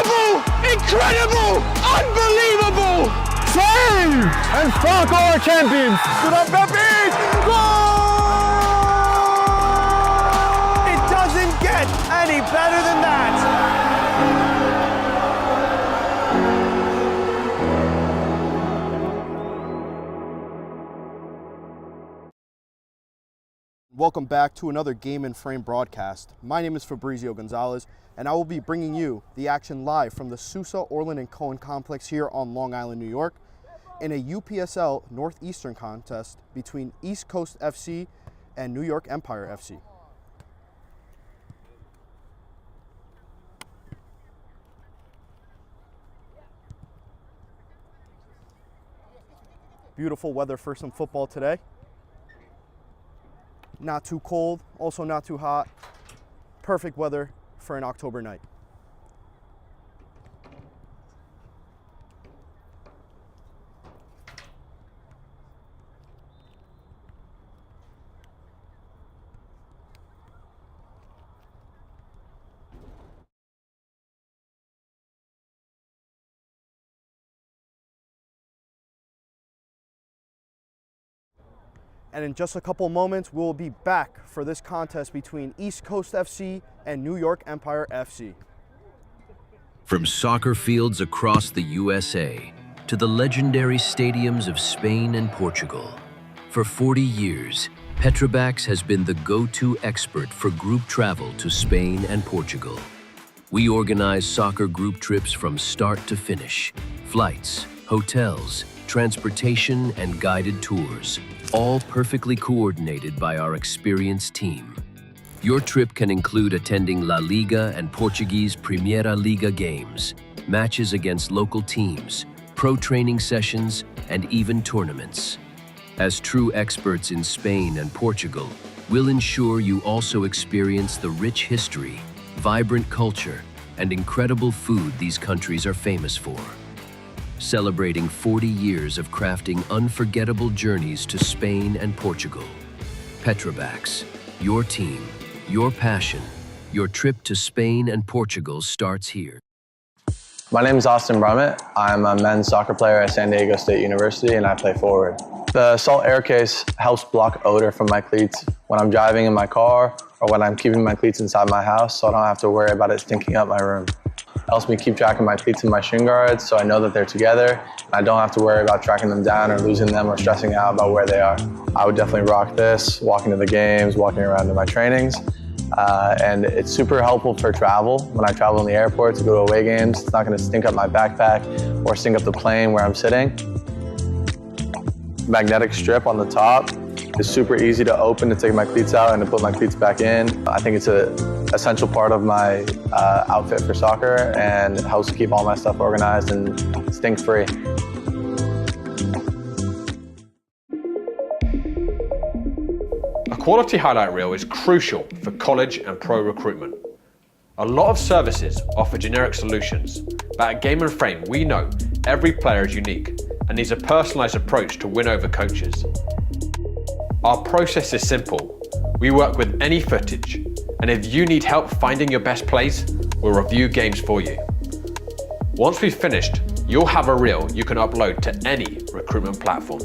Unbelievable! Incredible! Unbelievable! Spain and soccer are champions! It doesn't get any better than that. Welcome back to another Game and Frame broadcast. My name is Fabrizio Gonzalez, and I will be bringing you the action live from the Sousa, Orland, and Cohen complex here on Long Island, New York, in a UPSL Northeastern contest between East Coast FC and New York Empire FC. Beautiful weather for some football today. Not too cold, also not too hot. Perfect weather for an October night. And in just a couple moments, we'll be back for this contest between East Coast FC and New York Empire FC. From soccer fields across the USA to the legendary stadiums of Spain and Portugal, for 40 years, Petrobax has been the go-to expert for group travel to Spain and Portugal. We organize soccer group trips from start to finish, flights, hotels, transportation, and guided tours, all perfectly coordinated by our experienced team. Your trip can include attending La Liga and Portuguese Primeira Liga games, matches against local teams, pro training sessions, and even tournaments. As true experts in Spain and Portugal, we'll ensure you also experience the rich history, vibrant culture, and incredible food these countries are famous for. Celebrating 40 years of crafting unforgettable journeys to Spain and Portugal. Petrobax, your team, your passion, your trip to Spain and Portugal starts here. My name is Austin Brummett. I'm a men's soccer player at San Diego State University and I play forward. The Salt Air Case helps block odor from my cleats when I'm driving in my car or when I'm keeping my cleats inside my house so I don't have to worry about it stinking up my room. Helps me keep track of my cleats and my shin guards so I know that they're together and I don't have to worry about tracking them down or losing them or stressing out about where they are. I would definitely rock this, walking to the games, walking around to my trainings. And it's super helpful for travel. When I travel in the airport to go to away games, it's not going to stink up my backpack or stink up the plane where I'm sitting. Magnetic strip on the top is super easy to open to take my cleats out and to put my cleats back in. I think it's an essential part of my outfit for soccer and it helps keep all my stuff organized and stink-free. A quality highlight reel is crucial for college and pro recruitment. A lot of services offer generic solutions, but at Game and Frame we know every player is unique and needs a personalised approach to win over coaches. Our process is simple. We work with any footage, and if you need help finding your best plays, we'll review games for you. Once we've finished, you'll have a reel you can upload to any recruitment platform.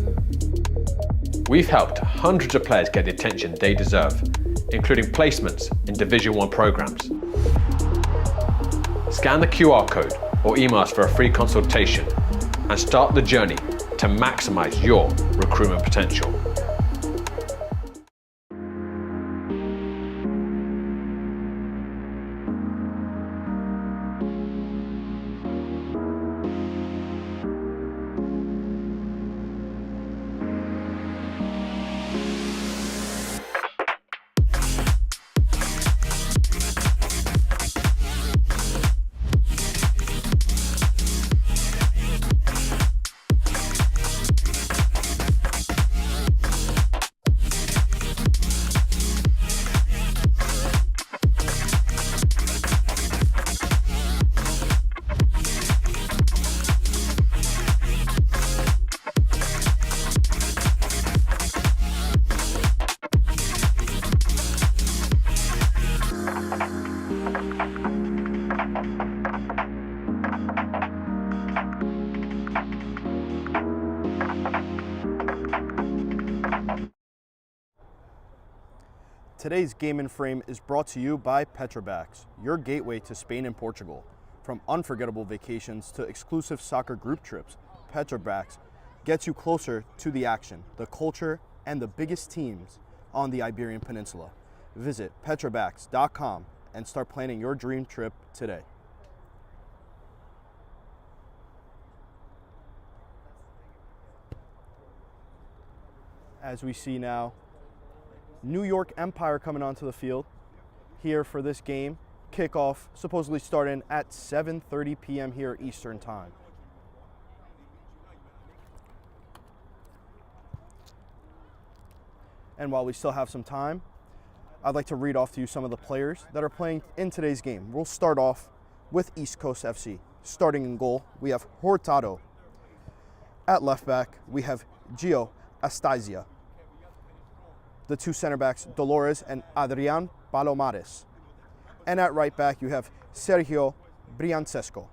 We've helped hundreds of players get the attention they deserve, including placements in Division 1 programs. Scan the QR code or email us for a free consultation and start the journey to maximize your recruitment potential. Today's Game in Frame is brought to you by Petrobras, your gateway to Spain and Portugal. From unforgettable vacations to exclusive soccer group trips, Petrobras gets you closer to the action, the culture, and the biggest teams on the Iberian Peninsula. Visit petrobras.com and start planning your dream trip today. As we see now, New York Empire coming onto the field here for this game. Kickoff supposedly starting at 7:30 p.m. here Eastern Time. And while we still have some time, I'd like to read off to you some of the players that are playing in today's game. We'll start off with East Coast FC. Starting in goal, we have Hurtado. At left back, we have Gio Astasia. The two center backs, Dolores and Adrian Palomares. And at right back, you have Sergio Briancesco.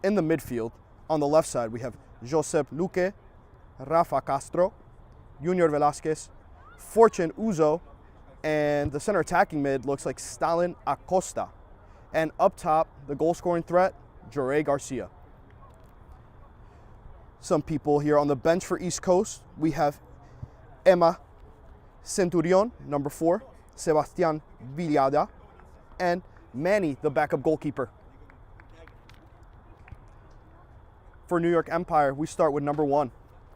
In the midfield, on the left side, we have Josep Luque, Rafa Castro, Junior Velasquez, Fortune Uzo, and the center attacking mid looks like Stalin Acosta. And up top, the goal scoring threat, Jorge Garcia. Some people here on the bench for East Coast, we have Emma Centurion, number 4, Sebastian Villada, and Manny, the backup goalkeeper. For New York Empire, we start with number 1,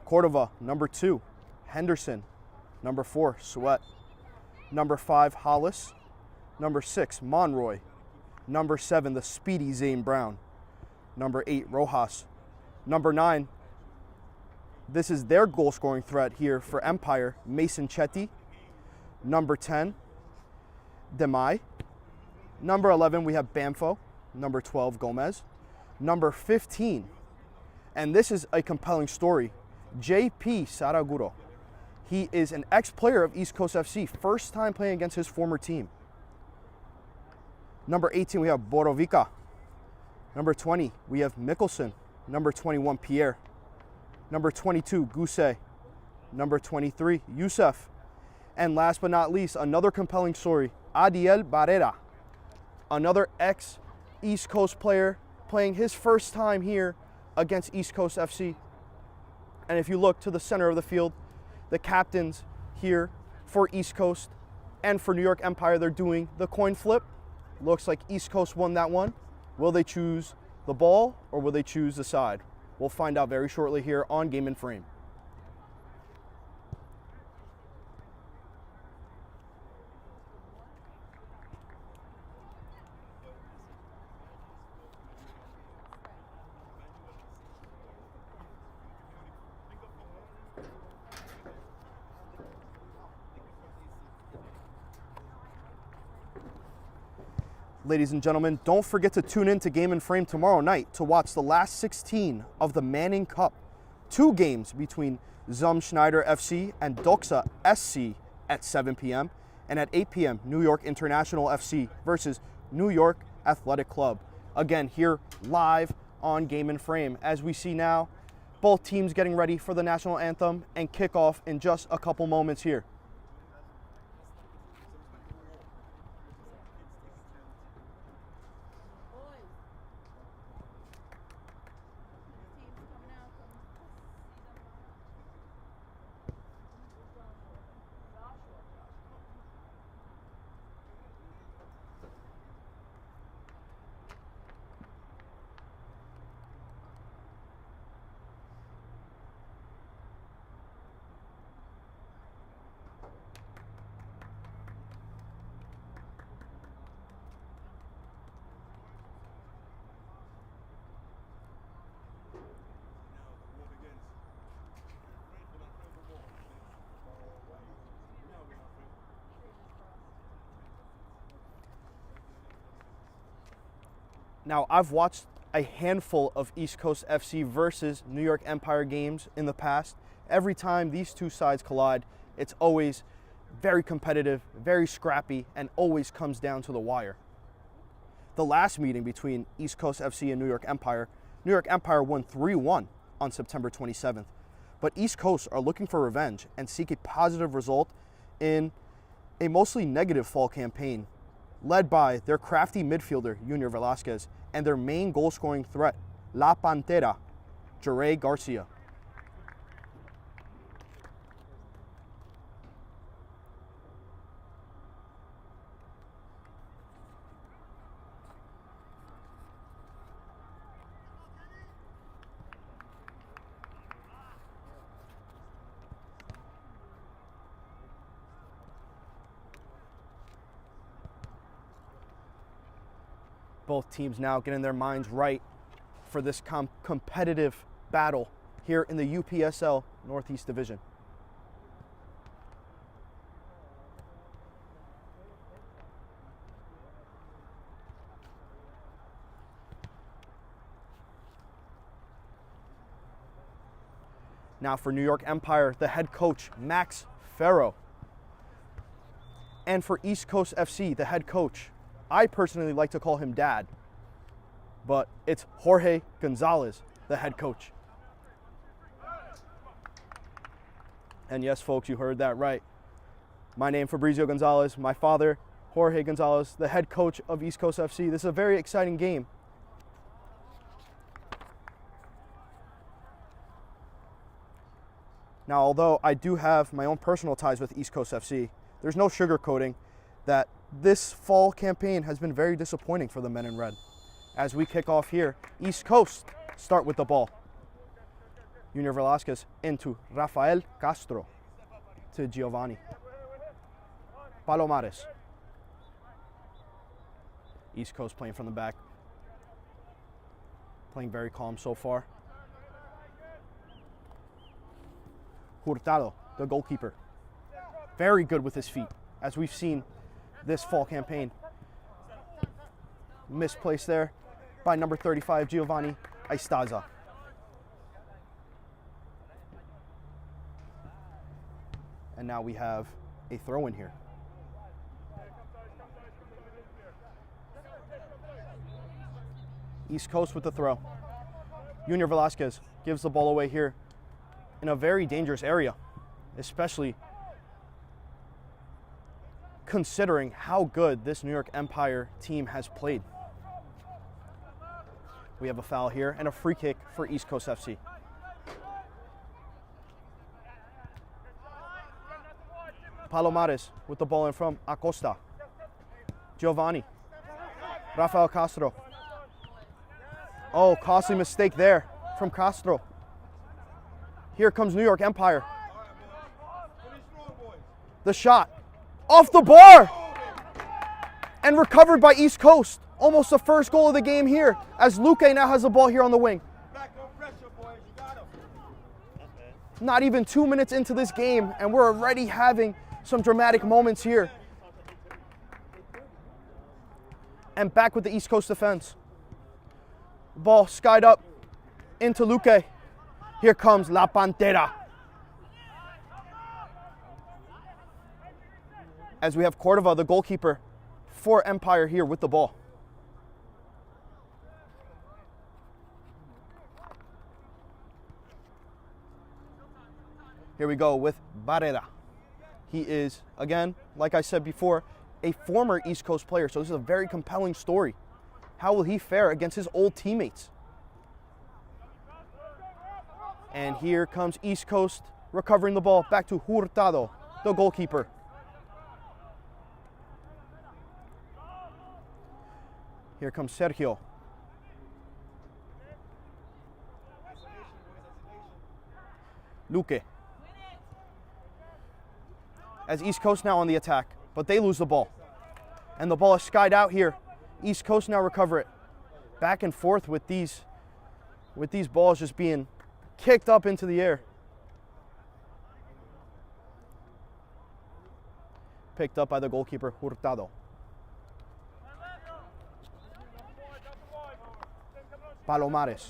Cordova, number 2, Henderson, number 4, Sweat, number 5, Hollis, number 6, Monroy, number 7, the speedy Zane Brown, number 8, Rojas, number 9, this is their goal scoring threat here for Empire, Mason Chetty, number 10, Demai, number 11, we have Bamfo, number 12, Gomez, number 15, and this is a compelling story, JP Saraguro. He is an ex-player of East Coast FC, first time playing against his former team. Number 18, we have Borovica. Number 20, we have Mikkelsen. Number 21, Pierre. Number 22, Guse. Number 23, Youssef. And last but not least, another compelling story, Adiel Barrera, another ex-East Coast player playing his first time here against East Coast FC. And if you look to the center of the field, the captains here for East Coast and for New York Empire, they're doing the coin flip. Looks like East Coast won that one. Will they choose the ball or will they choose the side? We'll find out very shortly here on Game in Frame. Ladies and gentlemen, don't forget to tune in to Game in Frame tomorrow night to watch the last 16 of the Manning Cup. 2 games between Zum Schneider FC and Doxa SC at 7 p.m. and at 8 p.m. New York International FC versus New York Athletic Club. Again, here live on Game in Frame. As we see now, both teams getting ready for the national anthem and kickoff in just a couple moments here. Now, I've watched a handful of East Coast FC versus New York Empire games in the past. Every time these two sides collide, it's always very competitive, very scrappy, and always comes down to the wire. The last meeting between East Coast FC and New York Empire won 3-1 on September 27th. But East Coast are looking for revenge and seek a positive result in a mostly negative fall campaign led by their crafty midfielder, Junior Velasquez, and their main goal-scoring threat, La Pantera, Jure Garcia. Both teams now getting their minds right for this competitive battle here in the UPSL Northeast Division. Now for New York Empire, the head coach, Max Farrow. And for East Coast FC, the head coach, I personally like to call him Dad, but it's Jorge Gonzalez, the head coach. And yes, folks, you heard that right. My name, Fabrizio Gonzalez. My father, Jorge Gonzalez, the head coach of East Coast FC. This is a very exciting game. Now, although I do have my own personal ties with East Coast FC, there's no sugarcoating that this fall campaign has been very disappointing for the men in red. As we kick off here, East Coast start with the ball. Junior Velasquez into Rafael Castro to Giovanni. Palomares. East Coast playing from the back. Playing very calm so far. Hurtado, the goalkeeper. Very good with his feet, as we've seen this fall campaign. Misplaced there by number 35, Giovanni Aistaza. And now we have a throw in here. East Coast with the throw. Junior Velasquez gives the ball away here in a very dangerous area, especially considering how good this New York Empire team has played. We have a foul here and a free kick for East Coast FC. Palomares with the ball in from Acosta. Giovanni. Rafael Castro. Oh, costly mistake there from Castro. Here comes New York Empire. The shot off the bar and recovered by East Coast. Almost the first goal of the game here, as Luque now has the ball here on the wing. Not even 2 minutes into this game, and we're already having some dramatic moments here. And back with the East Coast defense. Ball skied up into Luque. Here comes La Pantera. As we have Cordova, the goalkeeper for Empire, here with the ball. Here we go with Barrera. He is, again, like I said before, a former East Coast player, so this is a very compelling story. How will he fare against his old teammates? And here comes East Coast recovering the ball back to Hurtado, the goalkeeper. Here comes Sergio. Luque. As East Coast now on the attack, but they lose the ball. And the ball is skied out here. East Coast now recover it. Back and forth with these balls just being kicked up into the air. Picked up by the goalkeeper, Hurtado. Palomares.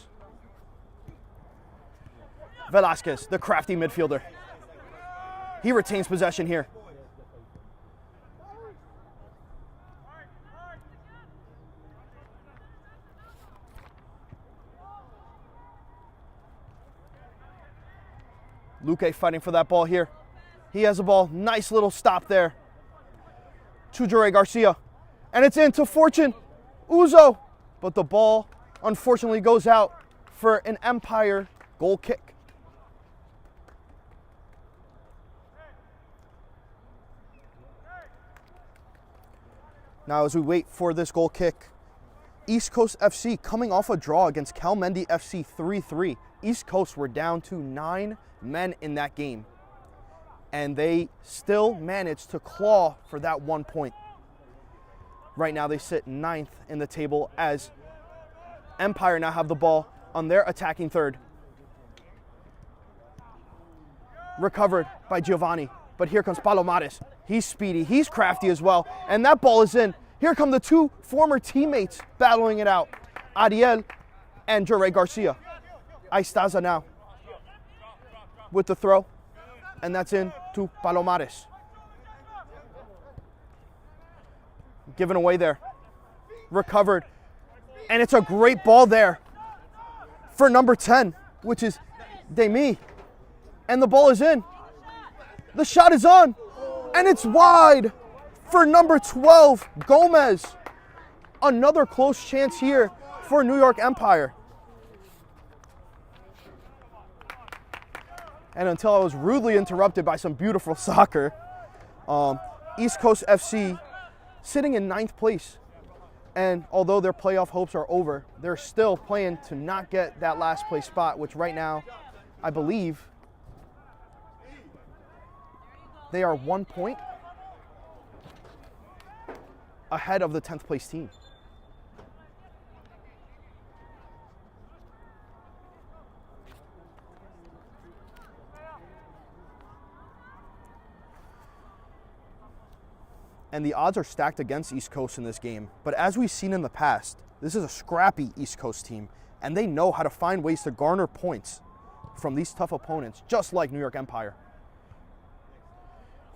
Velasquez, the crafty midfielder. He retains possession here. Luque fighting for that ball here. He has the ball. Nice little stop there to Jure Garcia. And it's into Fortune Uzo. But the ball, unfortunately, goes out for an Empire goal kick. Now, as we wait for this goal kick, East Coast FC coming off a draw against Kelmendi FC 3-3. East Coast were down to 9 men in that game, and they still managed to claw for that 1 point. Right now, they sit 9th in the table as Empire now have the ball on their attacking third. Recovered by Giovanni, but here comes Palomares. He's speedy, he's crafty as well, and that ball is in. Here come the two former teammates battling it out, Ariel and Jure Garcia. Aistaza now with the throw, and that's in to Palomares. Given away there, recovered, and it's a great ball there for number 10, which is Demi, and the ball is in. The shot is on, and it's wide for number 12, Gomez. Another close chance here for New York Empire. And until I was rudely interrupted by some beautiful soccer, East Coast FC sitting in 9th place. And although their playoff hopes are over, they're still playing to not get that last place spot, which right now, I believe, they are 1 point ahead of the 10th place team. And the odds are stacked against East Coast in this game. But as we've seen in the past, this is a scrappy East Coast team, and they know how to find ways to garner points from these tough opponents, just like New York Empire.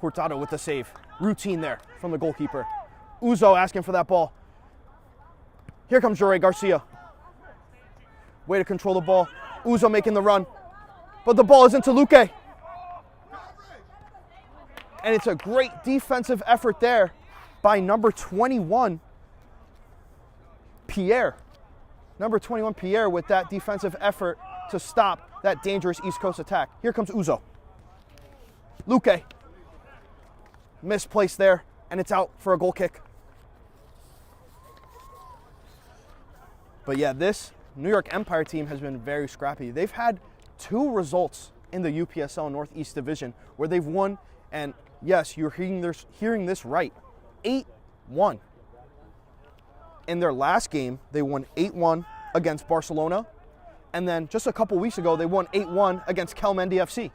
Hurtado with the save. Routine there from the goalkeeper. Uzo asking for that ball. Here comes Jure Garcia. Way to control the ball. Uzo making the run. But the ball is into Luque. And it's a great defensive effort there by number 21, Pierre. Number 21, Pierre, with that defensive effort to stop that dangerous East Coast attack. Here comes Uzo. Luque. Misplaced there, and it's out for a goal kick. But yeah, this New York Empire team has been very scrappy. They've had 2 results in the UPSL Northeast Division where they've won, and yes, you're hearing this right, 8-1. In their last game, they won 8-1 against Barcelona, and then just a couple weeks ago, they won 8-1 against Kelmendi FC.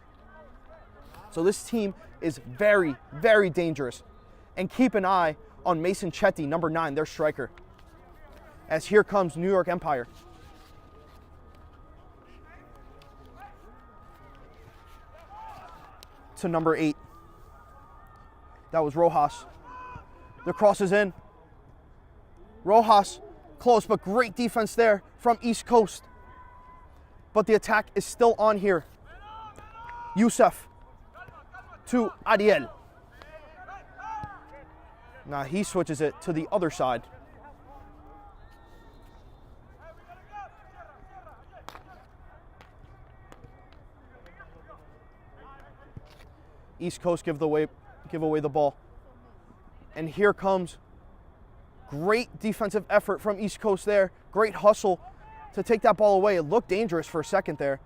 So this team is very, very dangerous. And keep an eye on Mason Chetty, number 9, their striker. As here comes New York Empire. To number 8. That was Rojas. The cross is in. Rojas, close, but great defense there from East Coast. But the attack is still on here. Youssef to Ariel. Now he switches it to the other side. East Coast give away the ball. And here comes great defensive effort from East Coast there. Great hustle to take that ball away. It looked dangerous for a second there.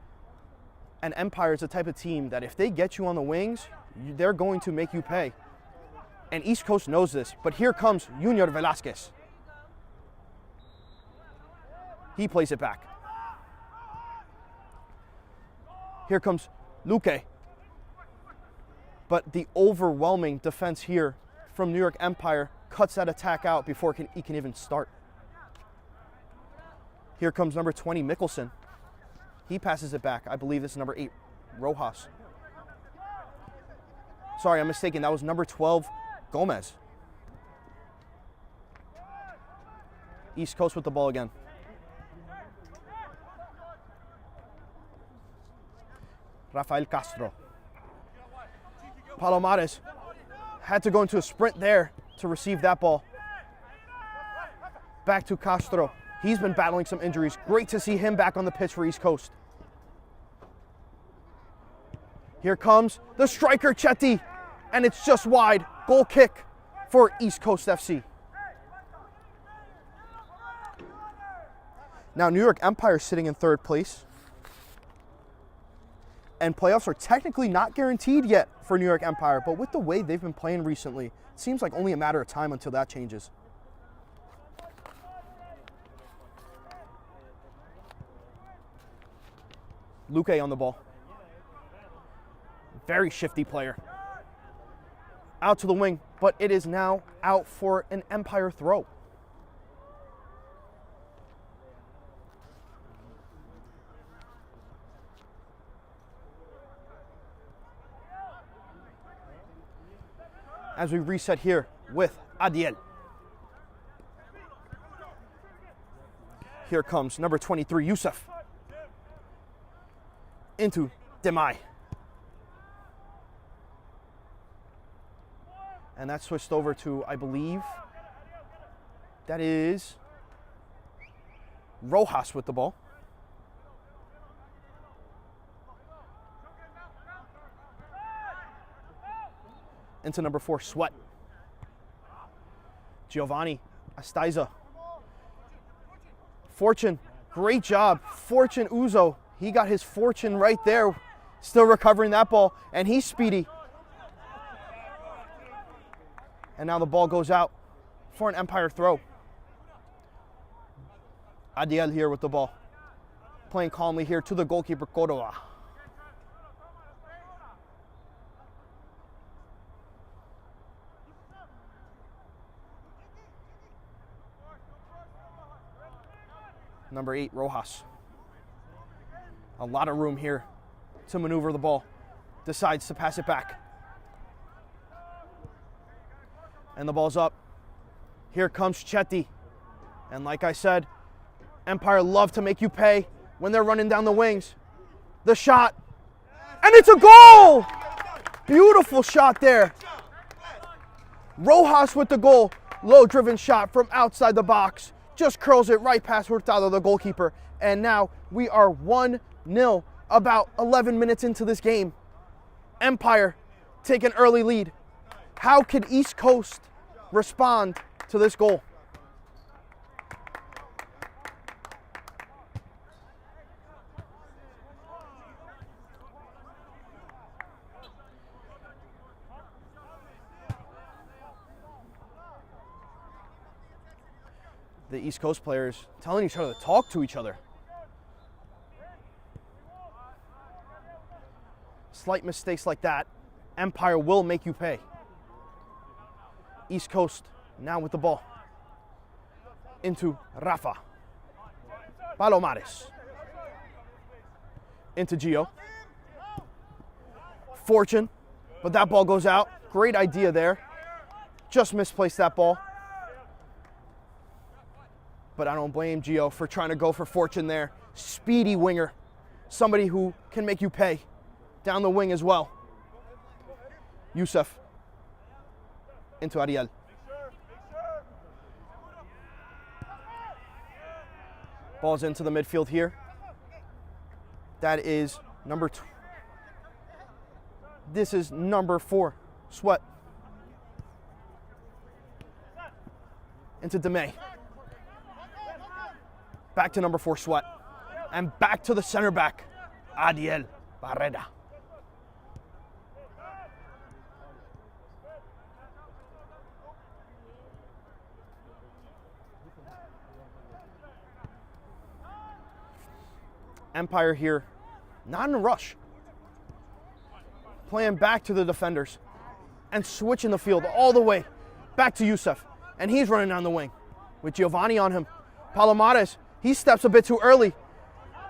And Empire is the type of team that if they get you on the wings, they're going to make you pay. And East Coast knows this. But here comes Junior Velasquez. He plays it back. Here comes Luque. But the overwhelming defense here from New York Empire cuts that attack out before he can even start. Here comes number 20, Mickelson. He passes it back. I believe this is number 8, Rojas. Sorry, I'm mistaken. That was number 12, Gomez. East Coast with the ball again. Rafael Castro. Palomares had to go into a sprint there to receive that ball. Back to Castro. He's been battling some injuries. Great to see him back on the pitch for East Coast. Here comes the striker, Chetty, and it's just wide. Goal kick for East Coast FC. Now, New York Empire sitting in third place. And playoffs are technically not guaranteed yet for New York Empire, but with the way they've been playing recently, it seems like only a matter of time until that changes. Luque on the ball. Very shifty player. Out to the wing, but it is now out for an Empire throw. As we reset here with Adiel. Here comes number 23, Youssef. Into Demai. And that's switched over to, I believe, that is Rojas with the ball. Into number 4, Sweat. Giovanni Astaiza. Fortune, great job. Fortune Uzo, he got his fortune right there. Still recovering that ball, and he's speedy. And now the ball goes out for an Empire throw. Adiel here with the ball. Playing calmly here to the goalkeeper, Cordova. Number 8, Rojas. A lot of room here to maneuver the ball. Decides to pass it back. And the ball's up. Here comes Chetty. And like I said, Empire love to make you pay when they're running down the wings. The shot. And it's a goal! Beautiful shot there. Rojas with the goal. Low-driven shot from outside the box. Just curls it right past Hurtado, the goalkeeper. And now we are 1-0 about 11 minutes into this game. Empire take an early lead. How could East Coast respond to this goal? The East Coast players telling each other to talk to each other. Slight mistakes like that, Empire will make you pay. East Coast now with the ball. Into Rafa. Palomares. Into Gio. Fortune, but that ball goes out. Great idea there. Just misplaced that ball. But I don't blame Gio for trying to go for Fortune there. Speedy winger. Somebody who can make you pay. Down the wing as well. Youssef. Into Ariel. Ball's into the midfield here. That is number this is number 4, Sweat. Into Demay. Back to number 4, Sweat. And back to the center back, Adiel Barreda. Empire here, not in a rush. Playing back to the defenders and switching the field all the way back to Youssef. And he's running down the wing with Giovanni on him. Palomares, he steps a bit too early.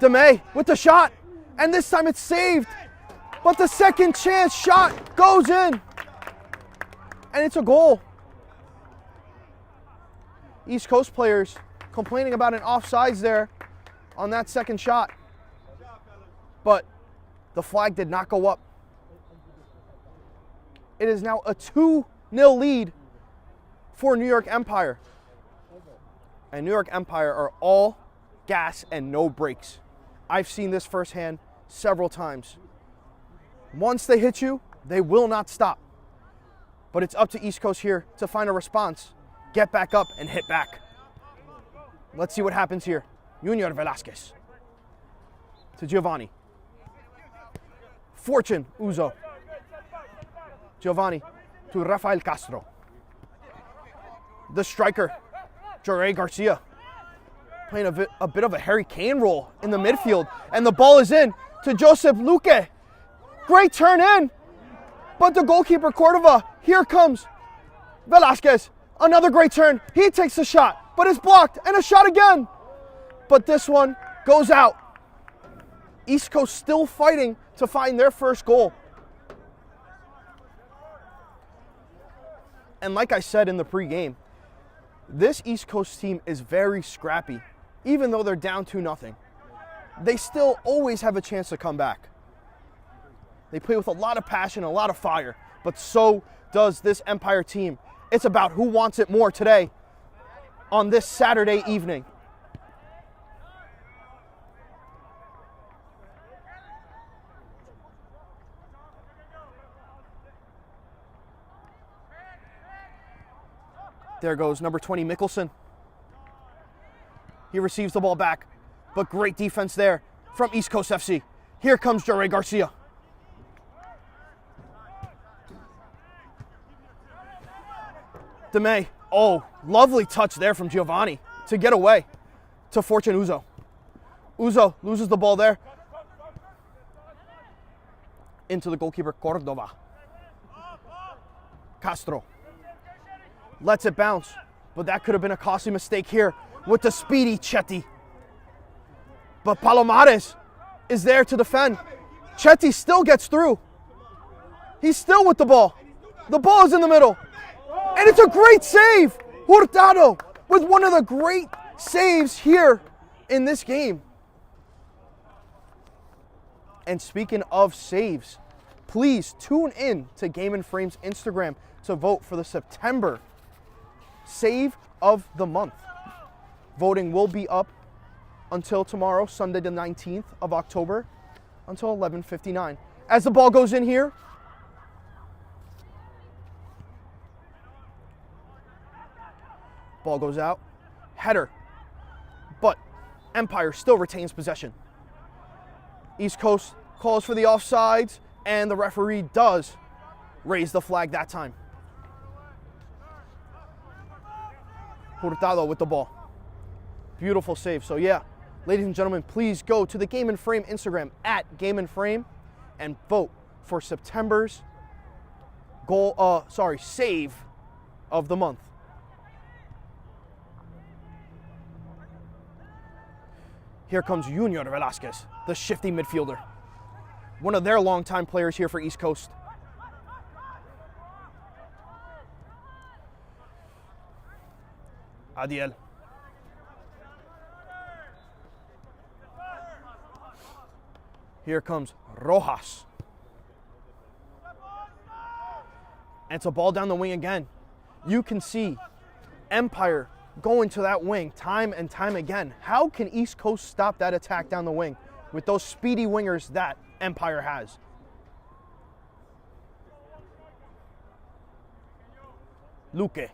Demay with the shot, and this time it's saved. But the second chance shot goes in. And it's a goal. East Coast players complaining about an offsides there on that second shot. But the flag did not go up. It is now a 2-0 lead for New York Empire. And New York Empire are all gas and no brakes. I've seen this firsthand several times. Once they hit you, they will not stop. But it's up to East Coast here to find a response, get back up, and hit back. Let's see what happens here. Junior Velasquez to Giovanni. Fortune Uzo. Giovanni to Rafael Castro. The striker, Jorge Garcia, playing a bit of a Harry Kane role in the midfield. And the ball is in to Joseph Luque. Great turn in, but the goalkeeper, Cordova, here comes Velasquez. Another great turn. He takes the shot, but it's blocked, and a shot again. But this one goes out. East Coast still fighting to find their first goal. And like I said in the pregame, this East Coast team is very scrappy. Even though they're down 2-0, they still always have a chance to come back. They play with a lot of passion, a lot of fire, but so does this Empire team. It's about who wants it more today on this Saturday evening. There goes number 20, Mickelson. He receives the ball back, but great defense there from East Coast FC. Here comes Jorge Garcia. DeMay. Oh, lovely touch there from Giovanni to get away to Fortune Uzo. Uzo loses the ball there into the goalkeeper, Cordova. Castro lets it bounce, but that could have been a costly mistake here with the speedy Chetty. But Palomares is there to defend. Chetty still gets through. He's still with the ball. The ball is in the middle. And it's a great save. Hurtado with one of the great saves here in this game. And speaking of saves, please tune in to Game and Frame's Instagram to vote for the September Save of the Month. Voting will be up until tomorrow, Sunday the 19th of October, until 11:59. As the ball goes in here, ball goes out, header, but Empire still retains possession. East Coast calls for the offsides, and the referee does raise the flag that time. Hurtado with the ball. Beautiful save. So yeah, ladies and gentlemen, please go to the Game and Frame Instagram at Game and Frame and vote for September's save of the month. Here comes Junior Velasquez, the shifty midfielder. One of their longtime players here for East Coast. Adiel. Here comes Rojas. And it's a ball down the wing again. You can see Empire going to that wing time and time again. How can East Coast stop that attack down the wing with those speedy wingers that Empire has? Luque.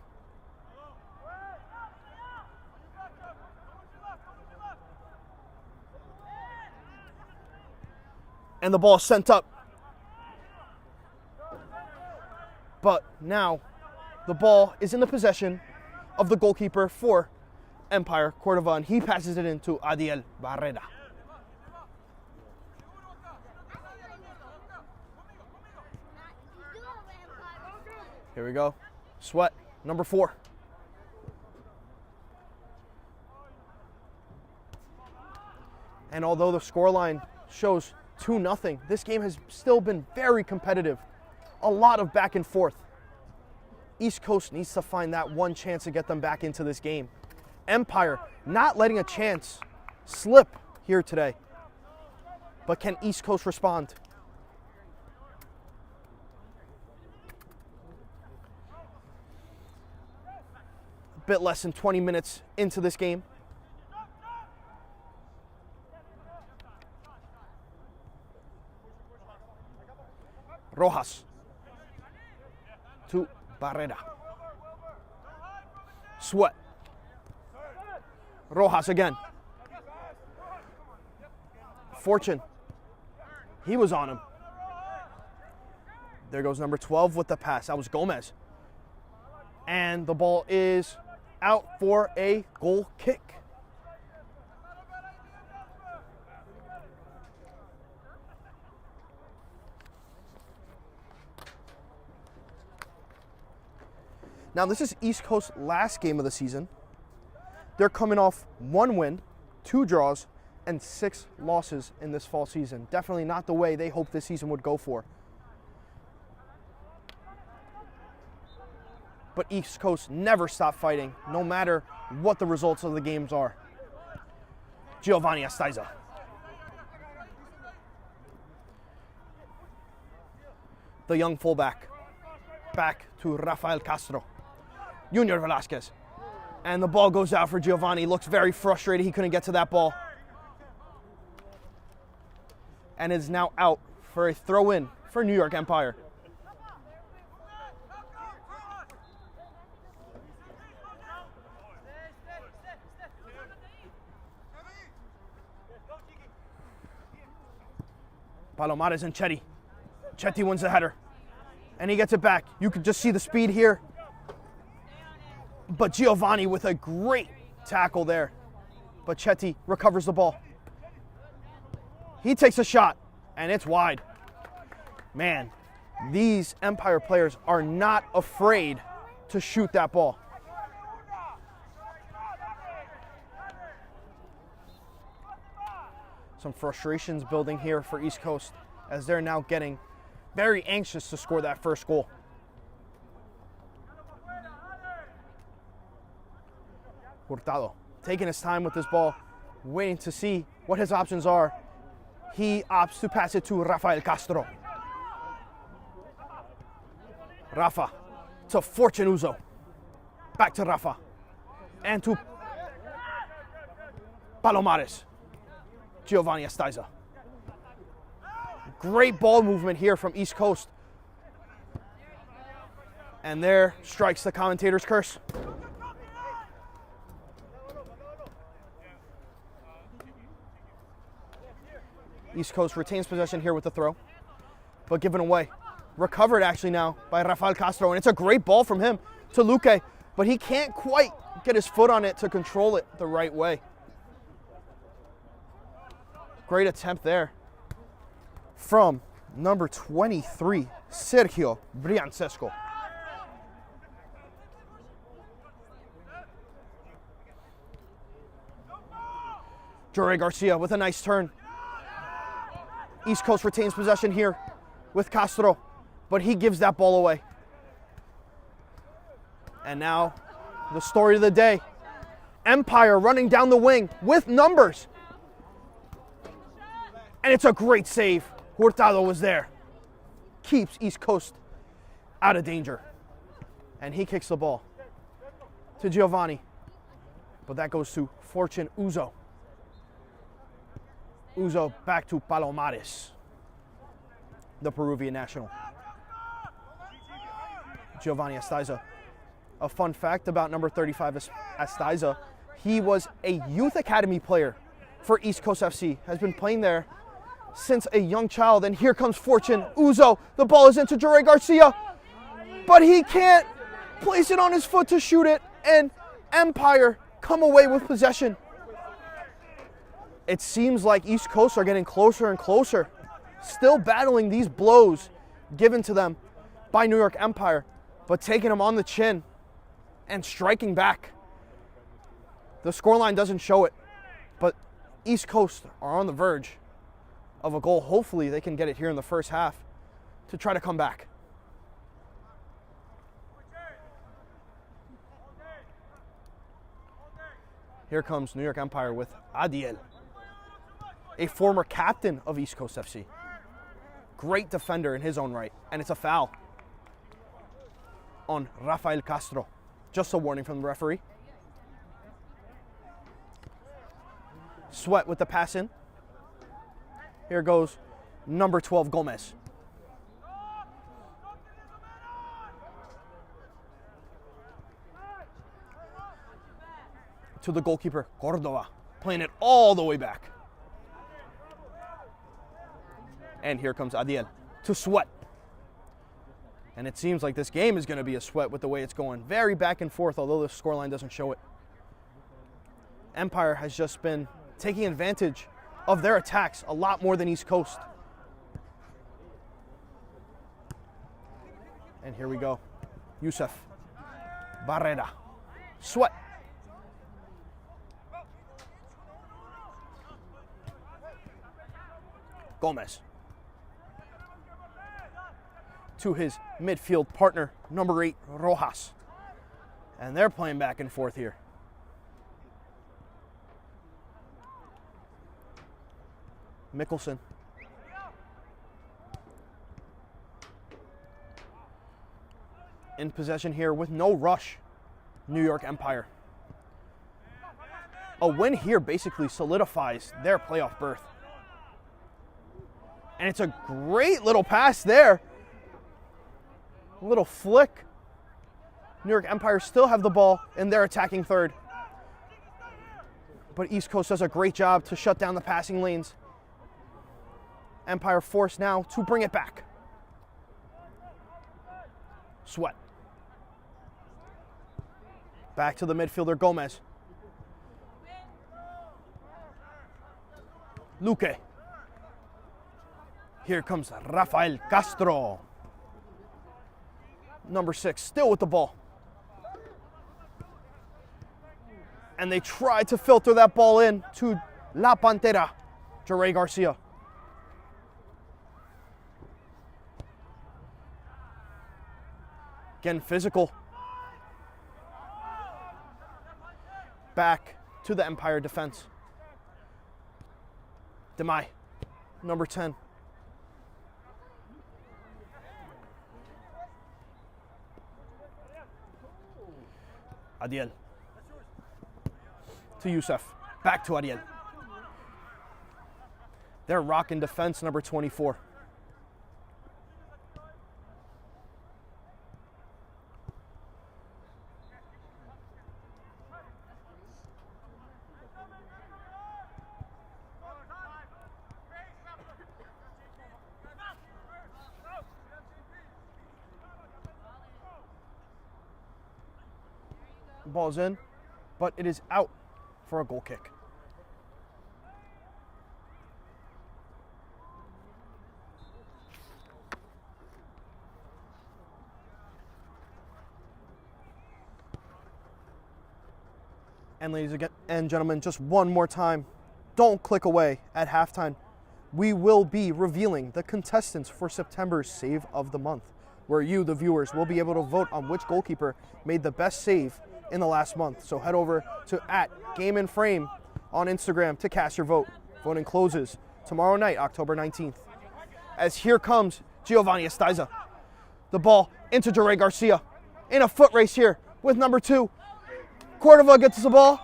And the ball sent up. But now the ball is in the possession of the goalkeeper for Empire, Cordova, and he passes it into Adiel Barrera. Here we go. Sweat, number 4. And although the scoreline shows 2-0, this game has still been very competitive. A lot of back and forth. East Coast needs to find that one chance to get them back into this game. Empire not letting a chance slip here today. But can East Coast respond? bit less than 20 minutes into this game. Rojas to Barrera. Sweat. Rojas again. Fortune. He was on him. There goes number 12 with the pass. That was Gomez. And the ball is out for a goal kick. Now, this is East Coast's last game of the season. They're coming off 1 win, 2 draws, and 6 losses in this fall season. Definitely not the way they hoped this season would go for. But East Coast never stopped fighting, no matter what the results of the games are. Giovanni Astaiza. The young fullback. Back to Rafael Castro. Junior Velasquez. And the ball goes out for Giovanni. He looks very frustrated. He couldn't get to that ball. And is now out for a throw-in for New York Empire. Palomares and Chetty. Chetty wins the header. And he gets it back. You can just see the speed here. But Giovanni with a great tackle there. But Chetty recovers the ball. He takes a shot, and it's wide. Man, these Empire players are not afraid to shoot that ball. Some frustrations building here for East Coast as they're now getting very anxious to score that first goal. Hurtado taking his time with this ball, waiting to see what his options are. He opts to pass it to Rafael Castro. Rafa to Fortune Uzo. Back to Rafa. And to Palomares. Giovanni Astaiza. Great ball movement here from East Coast. And there strikes the commentator's curse. East Coast retains possession here with the throw, but given away. Recovered actually now by Rafael Castro, and it's a great ball from him to Luque, but he can't quite get his foot on it to control it the right way. Great attempt there from number 23, Sergio Briancesco. Jorge Garcia with a nice turn. East Coast retains possession here with Castro, but he gives that ball away. And now, the story of the day. Empire running down the wing with numbers. And it's a great save. Hurtado was there. Keeps East Coast out of danger. And he kicks the ball to Giovanni. But that goes to Fortune Uzo. Uzo back to Palomares, the Peruvian national. Giovanni Astaiza. A fun fact about number 35 Astaiza, he was a youth academy player for East Coast FC, has been playing there since a young child. And here comes Fortune Uzo. The ball is into Jorge Garcia, but he can't place it on his foot to shoot it, and Empire come away with possession. It seems like East Coast are getting closer and closer, still battling these blows given to them by New York Empire, but taking them on the chin and striking back. The scoreline doesn't show it, but East Coast are on the verge of a goal. Hopefully they can get it here in the first half to try to come back. Here comes New York Empire with Adiel, a former captain of East Coast FC. Great defender in his own right, and it's a foul on Rafael Castro. Just a warning from the referee. Sweat with the pass in. Here goes number 12, Gomez. To the goalkeeper, Cordova, playing it all the way back. And here comes Adiel to Sweat. And it seems like this game is going to be a sweat with the way it's going. Very back and forth, although the scoreline doesn't show it. Empire has just been taking advantage of their attacks a lot more than East Coast. And here we go. Youssef, Barrera, Sweat. Gomez. To his midfield partner, number 8, Rojas. And they're playing back and forth here. Mickelson. In possession here with no rush, New York Empire. A win here basically solidifies their playoff berth. And it's a great little pass there. A little flick. New York Empire still have the ball in their attacking third. But East Coast does a great job to shut down the passing lanes. Empire forced now to bring it back. Sweat. Back to the midfielder, Gomez. Luque. Here comes Rafael Castro. Number 6, still with the ball. And they try to filter that ball in to La Pantera, Jure Garcia. Again, physical. Back to the Empire defense. Demai, number 10. Adiel. To Youssef. Back to Adiel. They're rocking defense, number 24. Ball's in, but it is out for a goal kick. And ladies and gentlemen, just one more time, don't click away at halftime. We will be revealing the contestants for September's Save of the Month, where you, the viewers, will be able to vote on which goalkeeper made the best save in the last month. So head over to @GameInFrame on Instagram to cast your vote. Voting closes tomorrow night, October 19th. As here comes Giovanni Estaiza. The ball into Jure Garcia. In a foot race here with number 2. Cordova gets the ball,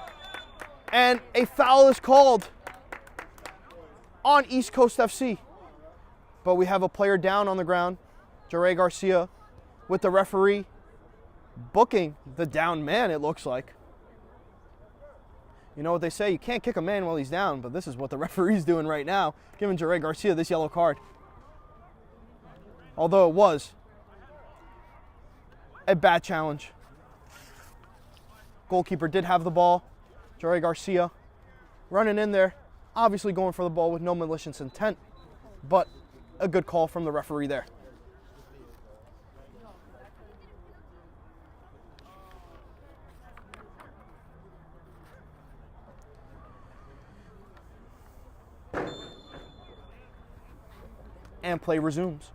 and a foul is called on East Coast FC. But we have a player down on the ground, Jure Garcia, with the referee booking the down man, it looks like. You know what they say, you can't kick a man while he's down, but this is what the referee's doing right now, giving Jure Garcia this yellow card. Although it was a bad challenge. Goalkeeper did have the ball. Jure Garcia running in there, obviously going for the ball with no malicious intent, but a good call from the referee there. And play resumes.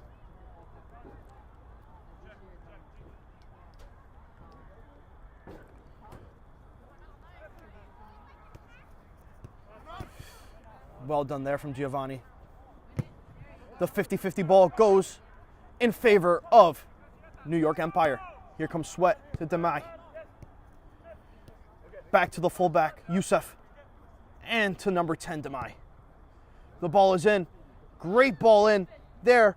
Well done there from Giovanni. The 50-50 ball goes in favor of New York Empire. Here comes Sweat to Demai. Back to the fullback, Youssef. and to number 10, Demai. The ball is in. Great ball in there,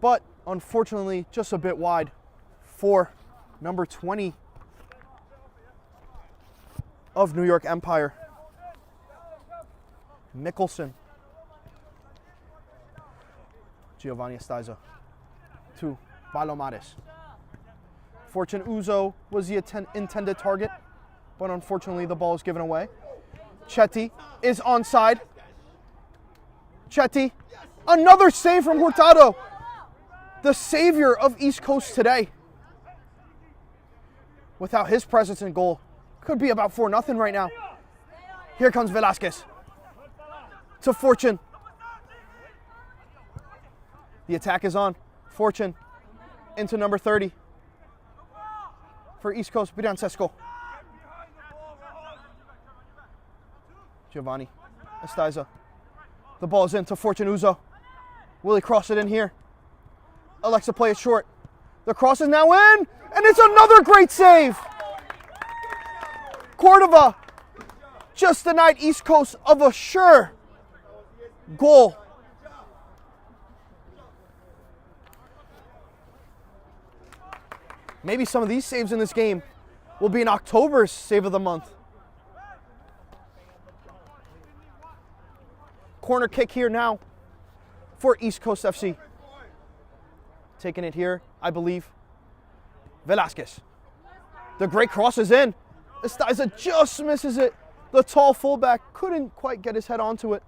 but unfortunately just a bit wide for number 20 of New York Empire, Mickelson. Giovanni Estaiza to Palomares. Fortune Uzo was the intended target, but unfortunately the ball is given away. Chetty is onside. Chetty, another save from Hurtado, the savior of East Coast today. Without his presence in goal, could be about 4-0 right now. Here comes Velasquez to Fortune. The attack is on. Fortune into number 30 for East Coast, Birancesco. Giovanni Estaiza. The ball is into Fortune Uzo. Will he cross it in here? Alexa play it short. The cross is now in, and it's another great save. Cordova just denied East Coast of a sure goal. Maybe some of these saves in this game will be in October's save of the month. Corner kick here now for East Coast FC. Taking it here, I believe. Velasquez. The great cross is in. Estaiza just misses it. The tall fullback couldn't quite get his head onto it.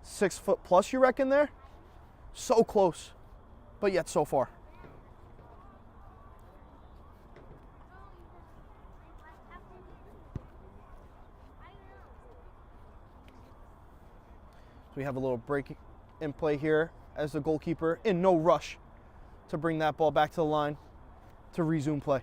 6 foot plus, you reckon there? So close, but yet so far. We have a little break in play here as the goalkeeper in no rush to bring that ball back to the line to resume play.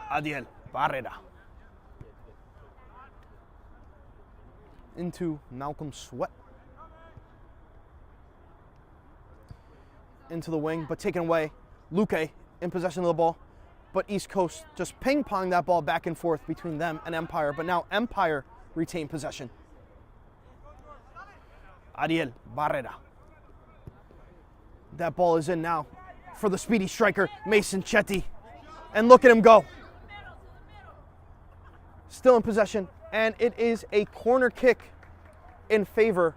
Adiel Barrera into Malcolm Sweat. Into the wing, but taken away. Luque in possession of the ball, but East Coast just ping-pong that ball back and forth between them and Empire, but now Empire retain possession. Ariel Barrera. That ball is in now for the speedy striker, Mason Chetty. And look at him go. Still in possession, and it is a corner kick in favor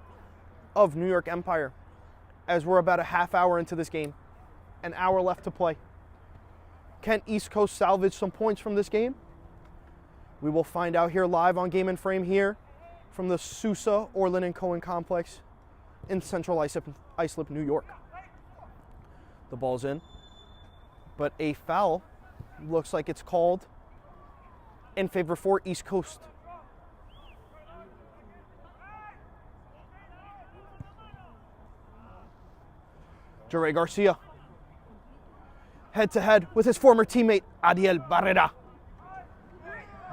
of New York Empire, as we're about a half hour into this game. An hour left to play. Can East Coast salvage some points from this game? We will find out here live on Game and Frame here from the Sousa Orland and Cohen complex in central Islip, New York. The ball's in, but a foul looks like it's called in favor for East Coast. Jure Garcia, head-to-head with his former teammate, Adiel Barrera.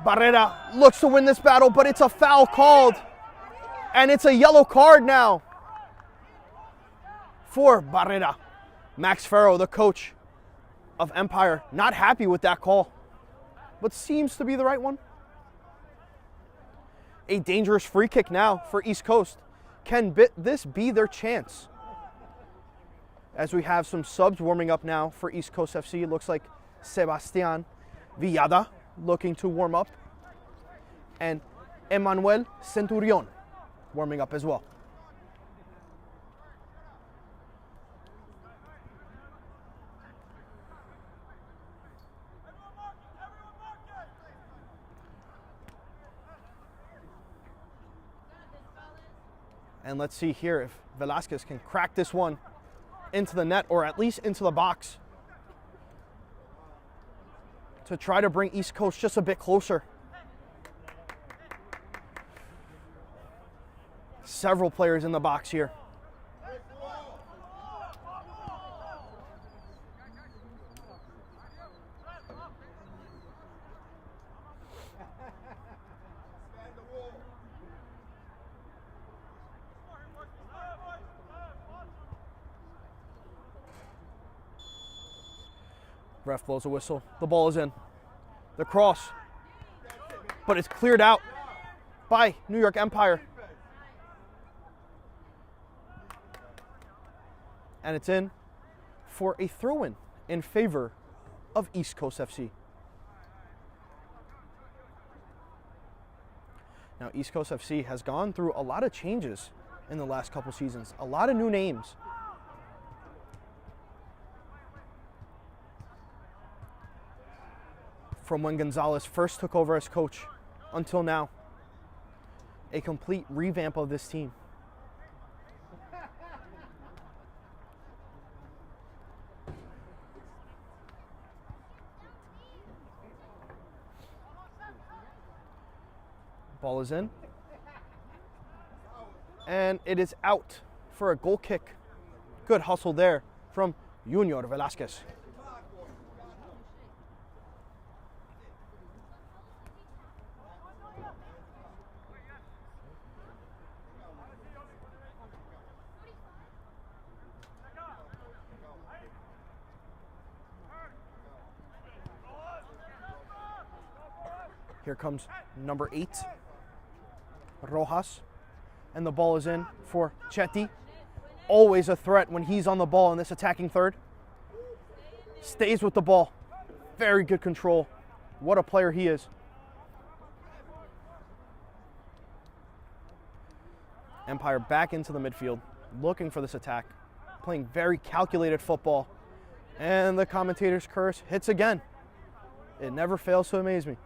Barrera looks to win this battle, but it's a foul called, and it's a yellow card now for Barrera. Max Farrow, the coach of Empire, not happy with that call, but seems to be the right one. A dangerous free kick now for East Coast. Can this be their chance? As we have some subs warming up now for East Coast FC. It looks like Sebastian Villada looking to warm up, and Emmanuel Centurion warming up as well. And let's see here if Velasquez can crack this one into the net, or at least into the box, to try to bring East Coast just a bit closer. Several players in the box here. Ref blows a whistle. The ball is in. The cross. But it's cleared out by New York Empire. And it's in for a throw-in in favor of East Coast FC. Now, East Coast FC has gone through a lot of changes in the last couple seasons. A lot of new names. From when Gonzalez first took over as coach until now. A complete revamp of this team. Ball is in. And it is out for a goal kick. Good hustle there from Junior Velasquez. Here comes number 8, Rojas, and the ball is in for Chetty. Always a threat when he's on the ball in this attacking third. Stays with the ball. Very good control. What a player he is. Empire back into the midfield, looking for this attack, playing very calculated football. And the commentator's curse hits again. It never fails to amaze me.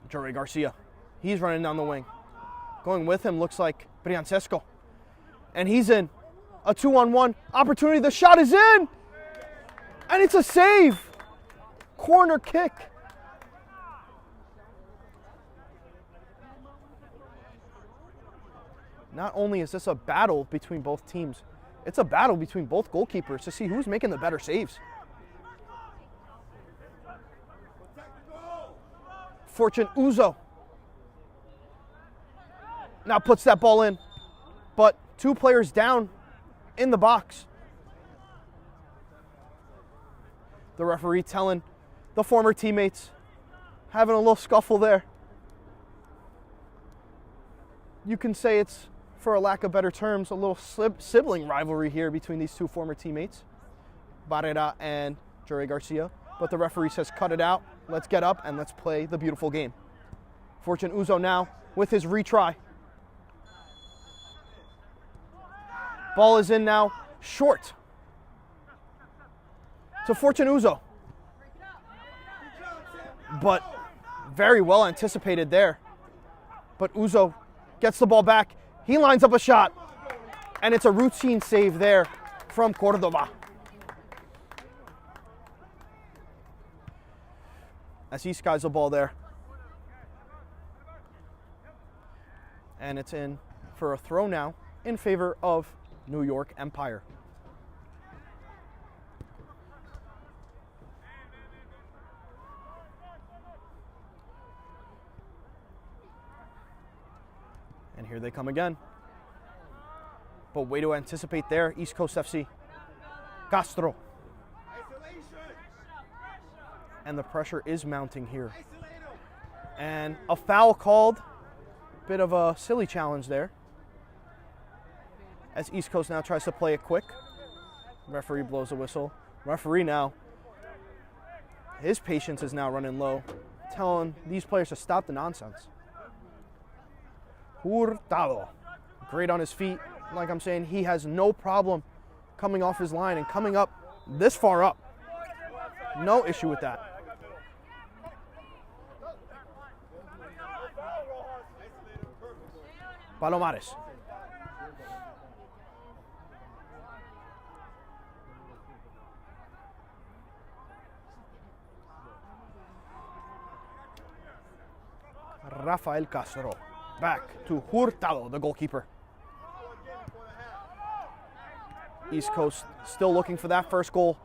Jory Garcia, he's running down the wing. Going with him looks like Briancesco. And he's in. A 2-on-1 opportunity. The shot is in. And it's a save. Corner kick. Not only is this a battle between both teams, it's a battle between both goalkeepers to see who's making the better saves. Fortune Uzo now puts that ball in, but 2 players down in the box. The referee telling the former teammates, having a little scuffle there. You can say it's, for a lack of better terms, a little sibling rivalry here between these 2 former teammates, Barrera and Jory Garcia. But the referee says, cut it out, let's get up, and let's play the beautiful game. Fortune Uzo now with his retry. Ball is in now, short to Fortune Uzo. But very well anticipated there. But Uzo gets the ball back. He lines up a shot, and it's a routine save there from Cordova. As he skies the ball there. And it's in for a throw now in favor of New York Empire. And here they come again. But way to anticipate there, East Coast FC. Castro. And the pressure is mounting here. And a foul called. Bit of a silly challenge there. As East Coast now tries to play it quick. Referee blows a whistle. Referee now, his patience is now running low, telling these players to stop the nonsense. Hurtado, great on his feet. Like I'm saying, he has no problem coming off his line and coming up this far up. No issue with that. Palomares. Rafael Castro. Back to Hurtado, the goalkeeper. East Coast still looking for that first goal.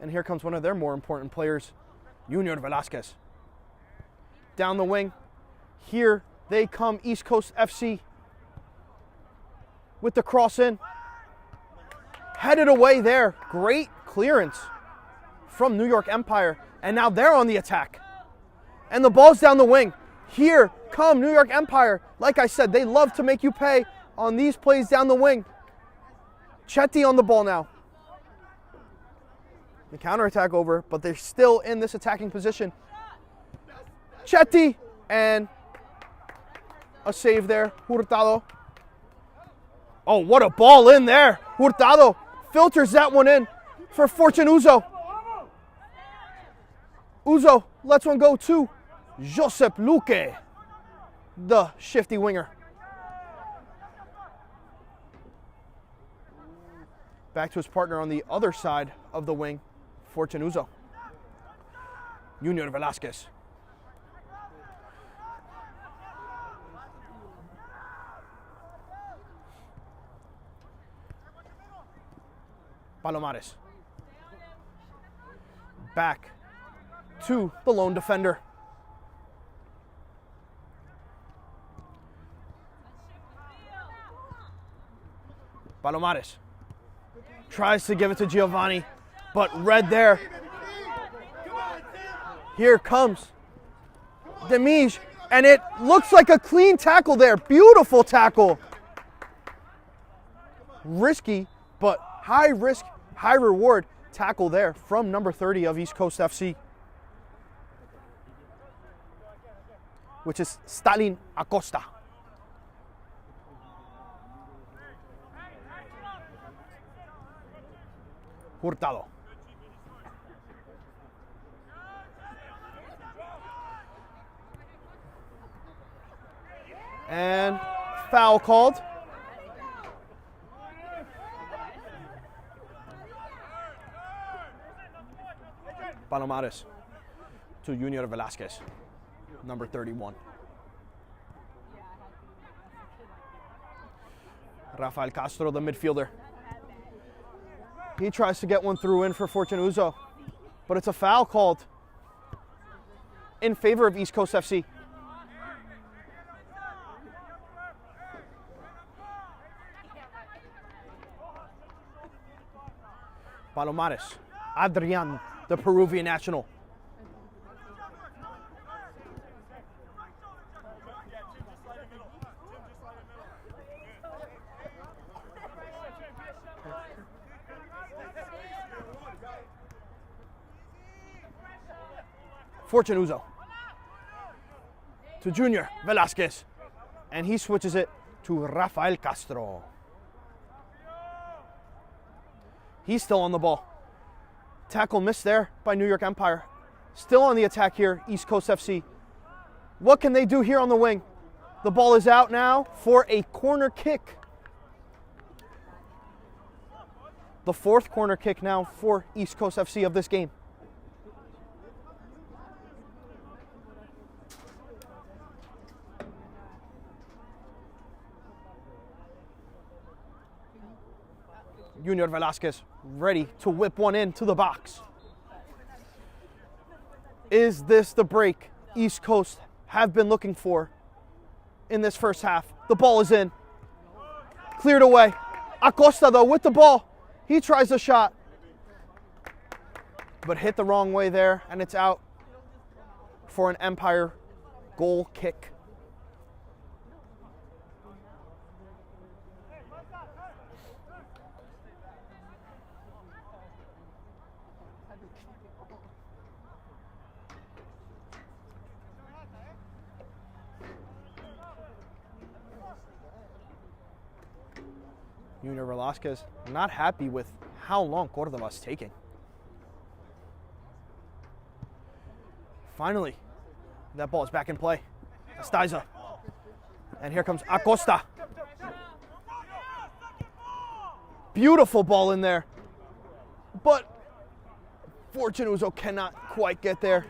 And here comes one of their more important players, Junior Velasquez. Down the wing. Here they come, East Coast FC. With the cross in. Headed away there. Great clearance from New York Empire. And now they're on the attack. And the ball's down the wing. Here come New York Empire. Like I said, they love to make you pay on these plays down the wing. Chetty on the ball now. The counterattack over, but they're still in this attacking position. Chetty, and a save there. Hurtado. Oh, what a ball in there. Hurtado filters that one in for Fortune Uzo. Uzo lets one go to Josep Luque, the shifty winger. Back to his partner on the other side of the wing, Fortune Uzo. Junior Velasquez. Palomares. Back to the lone defender. Palomares tries to give it to Giovanni, but read there. Here comes Demige, and it looks like a clean tackle there. Beautiful tackle. Risky, but high risk, high reward tackle there from number 30 of East Coast FC, which is Stalin Acosta. Hurtado. And foul called. Palomares to Junior Velasquez, number 31. Rafael Castro, the midfielder. He tries to get one through in for Fortune Uzo, but it's a foul called in favor of East Coast FC. Palomares, Adrian, the Peruvian national. Fortune Uzo to Junior Velasquez, and he switches it to Rafael Castro. He's still on the ball. Tackle missed there by New York Empire. Still on the attack here, East Coast FC. What can they do here on the wing? The ball is out now for a corner kick. The fourth corner kick now for East Coast FC of this game. Junior Velasquez ready to whip one into the box. Is this the break East Coast have been looking for in this first half? The ball is in. Cleared away. Acosta, though, with the ball. He tries a shot, but hit the wrong way there, and it's out for an Empire goal kick. Junior Velasquez not happy with how long Cordova's taking. Finally, that ball is back in play. Estaiza. And here comes Acosta. Beautiful ball in there. But Fortune Uzo cannot quite get there.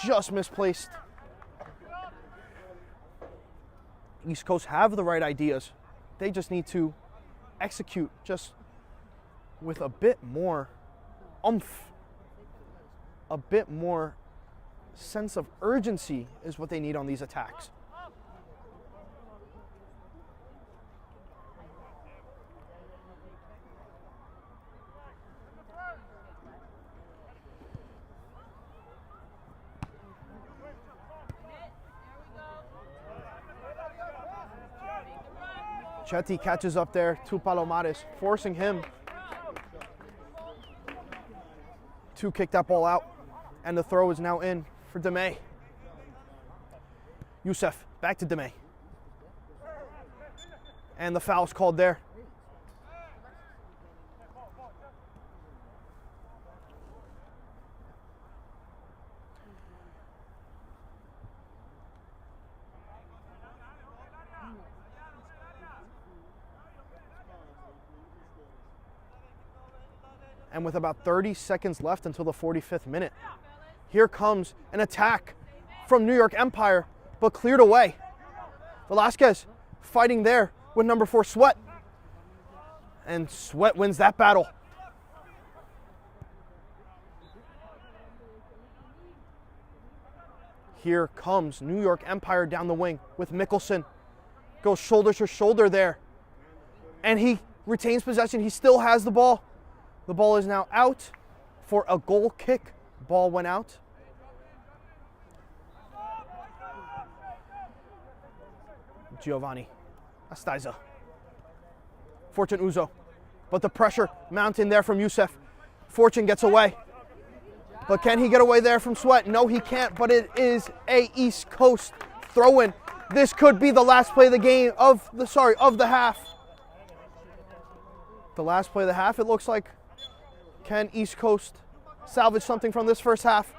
Just misplaced. East Coast have the right ideas. They just need to execute just with a bit more oomph, a bit more sense of urgency is what they need on these attacks. Chetty catches up there to Palomares, forcing him to kick that ball out. And the throw is now in for Demey. Youssef, back to Demey. And the foul's called there. And with about 30 seconds left until the 45th minute, here comes an attack from New York Empire, but cleared away. Velasquez fighting there with number 4 Sweat. And Sweat wins that battle. Here comes New York Empire down the wing with Mickelson. Goes shoulder to shoulder there. And he retains possession. He still has the ball. The ball is now out for a goal kick. Ball went out. Giovanni Astaiza. Fortune Uzo. But the pressure mounting there from Youssef. Fortune gets away. But can he get away there from Sweat? No, he can't, but it is a East Coast throw-in. This could be the last play of the game, of the half. The last play of the half, it looks like. Can East Coast salvage something from this first half?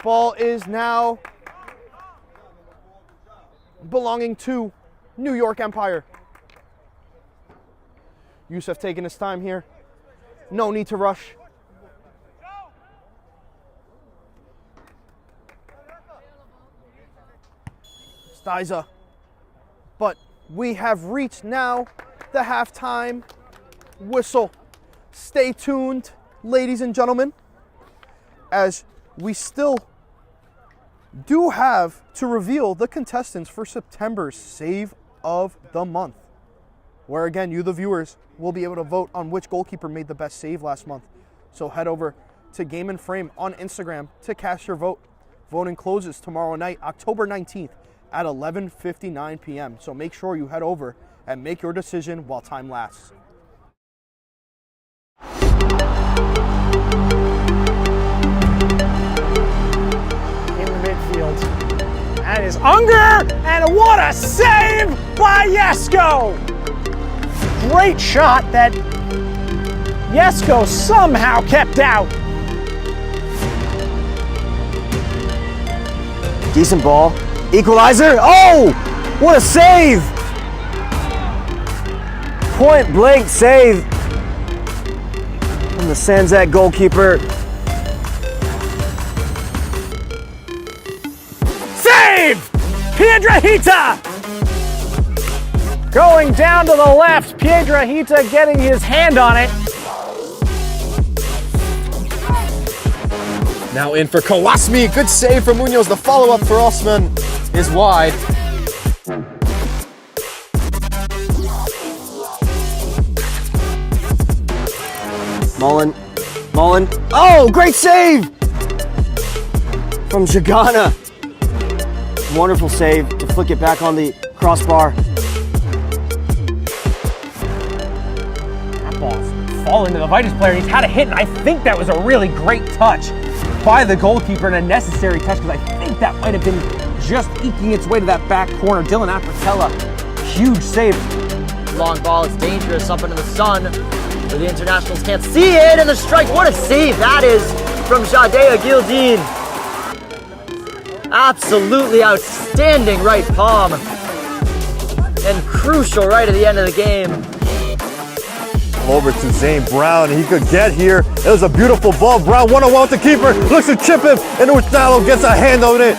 Ball is now belonging to New York Empire. Youssef taking his time here. No need to rush. Stiza. But we have reached now the halftime whistle. Stay tuned, ladies and gentlemen, as we still do have to reveal the contestants for September's Save of the Month, where again, you the viewers will be able to vote on which goalkeeper made the best save last month. So head over to Game and Frame on Instagram to cast your vote. Voting closes tomorrow night, October 19th at 11:59 p.m. So make sure you head over and make your decision while time lasts. In the midfield. That is Unger, and what a save by Jesko! Great shot that Jesko somehow kept out. Decent ball. Equalizer. Oh! What a save! Point blank save from the Sanzak goalkeeper. Save! Piedrahita! Going down to the left, Piedrahita getting his hand on it. Now in for Kawasmi. Good save from Munoz. The follow-up for Osman is wide. Mullen. Oh, great save from Jagana. Wonderful save to flick it back on the crossbar. That ball's fallen to the Vitus player. He's had a hit, and I think that was a really great touch by the goalkeeper, and a necessary touch, because I think that might have been just eking its way to that back corner. Dylan Apatella, huge save. Long ball, it's dangerous up into the sun, where the internationals can't see it, and the strike, what a save that is from Jadea Gildeen. Absolutely outstanding right palm, and crucial right at the end of the game. Over to Zane Brown. He could get here. It was a beautiful ball. Brown one-on-one with the keeper. Looks to chip him, and Hurtado gets a hand on it.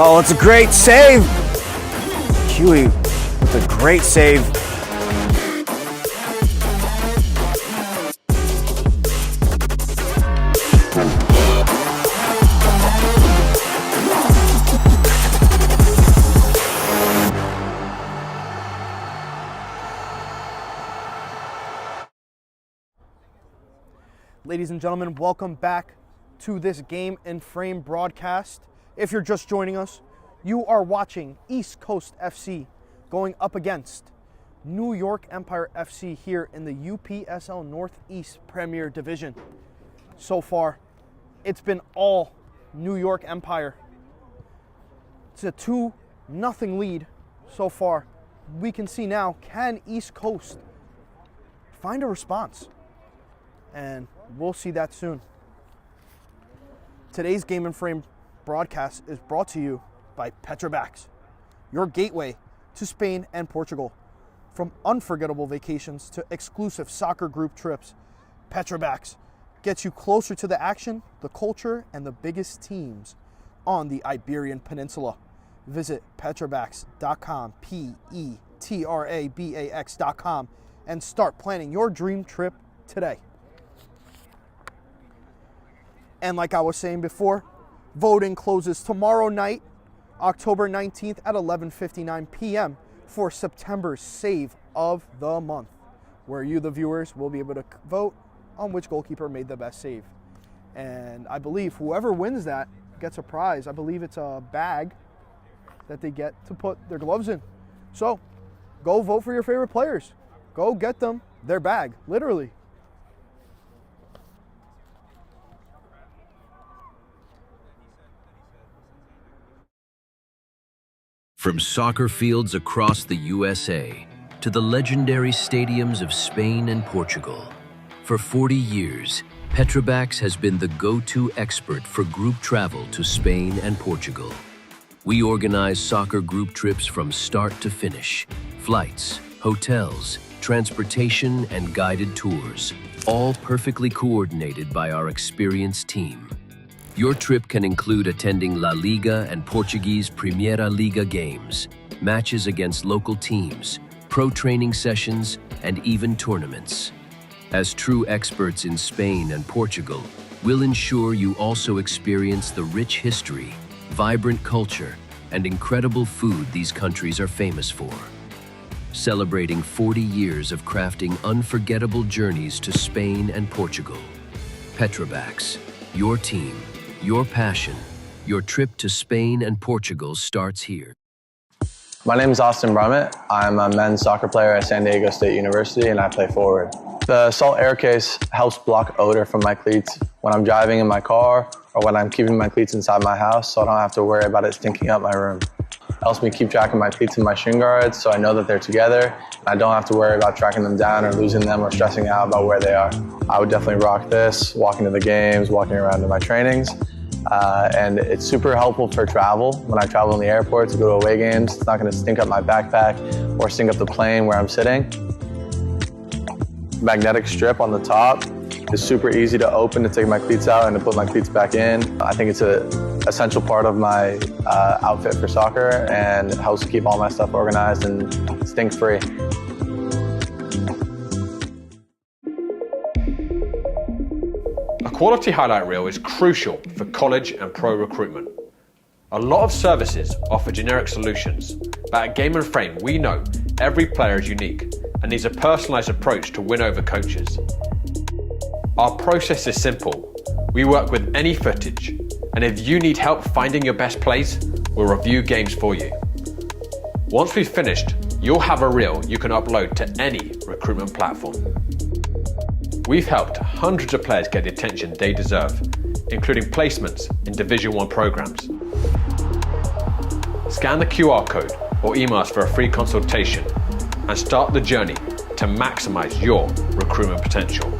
Oh, it's a great save. Huey with a great save. Ladies and gentlemen, welcome back to this Game and Frame broadcast. If you're just joining us, you are watching East Coast FC going up against New York Empire FC here in the UPSL Northeast Premier Division. So far, it's been all New York Empire. It's a 2-0 lead so far. We can see now, can East Coast find a response? And we'll see that soon. Today's Game and Frame broadcast is brought to you by Petrobax, your gateway to Spain and Portugal. From unforgettable vacations to exclusive soccer group trips, Petrobax gets you closer to the action, the culture, and the biggest teams on the Iberian Peninsula. Visit petrobax.com, Petrabax.com, and start planning your dream trip today. And like I was saying before, voting closes tomorrow night, October 19th at 11:59 p.m. for September's Save of the Month, where you, the viewers, will be able to vote on which goalkeeper made the best save. And I believe whoever wins that gets a prize. I believe it's a bag that they get to put their gloves in. So go vote for your favorite players. Go get them their bag, literally. From soccer fields across the USA to the legendary stadiums of Spain and Portugal, for 40 years, Petrobax has been the go-to expert for group travel to Spain and Portugal. We organize soccer group trips from start to finish, flights, hotels, transportation, and guided tours, all perfectly coordinated by our experienced team. Your trip can include attending La Liga and Portuguese Primeira Liga games, matches against local teams, pro training sessions, and even tournaments. As true experts in Spain and Portugal, we'll ensure you also experience the rich history, vibrant culture, and incredible food these countries are famous for. Celebrating 40 years of crafting unforgettable journeys to Spain and Portugal. Petrobax, your team, your passion, your trip to Spain and Portugal starts here. My name is Austin Brummett. I'm a men's soccer player at San Diego State University and I play forward. The Salt Air Case helps block odor from my cleats when I'm driving in my car or when I'm keeping my cleats inside my house, so I don't have to worry about it stinking up my room. It helps me keep track of my cleats and my shin guards so I know that they're together and I don't have to worry about tracking them down or losing them or stressing out about where they are. I would definitely rock this, walking to the games, walking around to my trainings. And it's super helpful for travel. When I travel in the airport to go to away games, it's not going to stink up my backpack or stink up the plane where I'm sitting. Magnetic strip on the top is super easy to open to take my cleats out and to put my cleats back in. I think it's an essential part of my outfit for soccer and it helps keep all my stuff organized and stink-free. A quality highlight reel is crucial for college and pro recruitment. A lot of services offer generic solutions, but at Game and Frame we know every player is unique and needs a personalised approach to win over coaches. Our process is simple. We work with any footage, and if you need help finding your best plays, we'll review games for you. Once we've finished, you'll have a reel you can upload to any recruitment platform. We've helped hundreds of players get the attention they deserve, including placements in Division 1 programs. Scan the QR code or email us for a free consultation and start the journey to maximize your recruitment potential.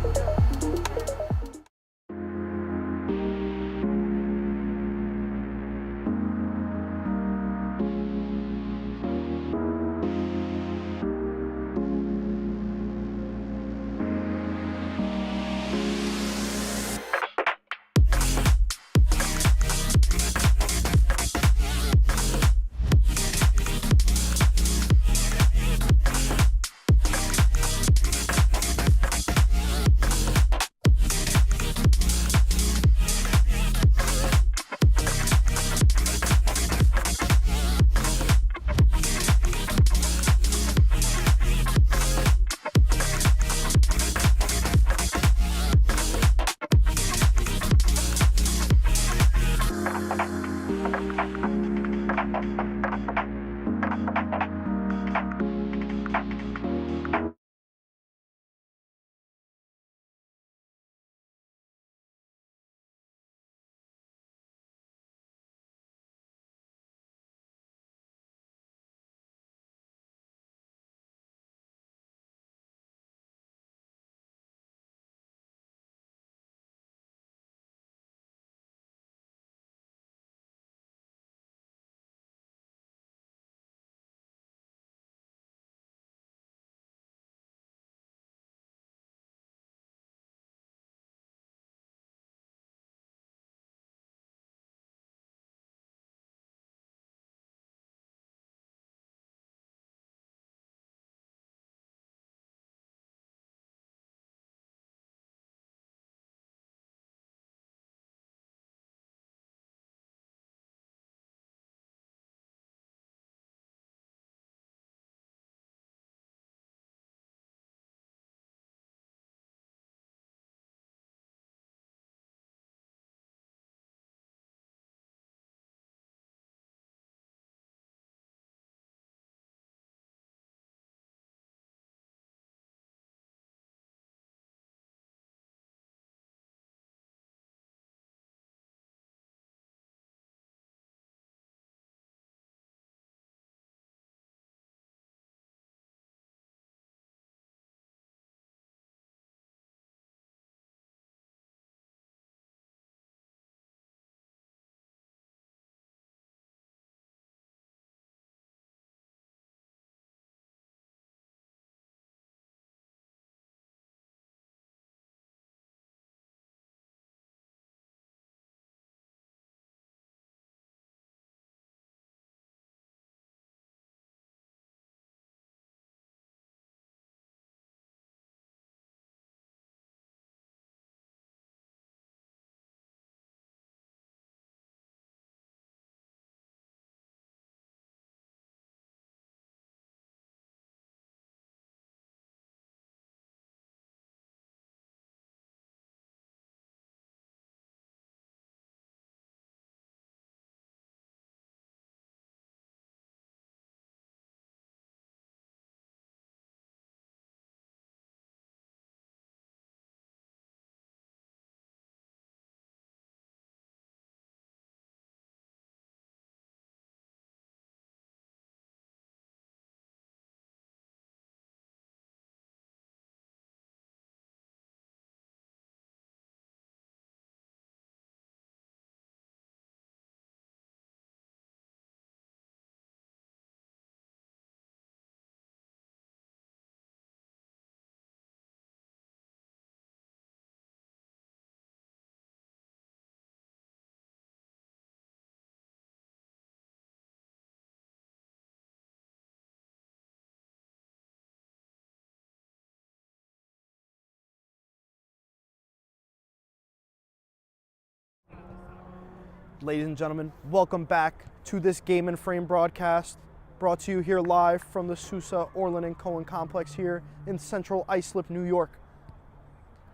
Ladies and gentlemen, welcome back to this Game and Frame broadcast, brought to you here live from the Sousa, Orland, and Cohen complex here in central Islip, New York.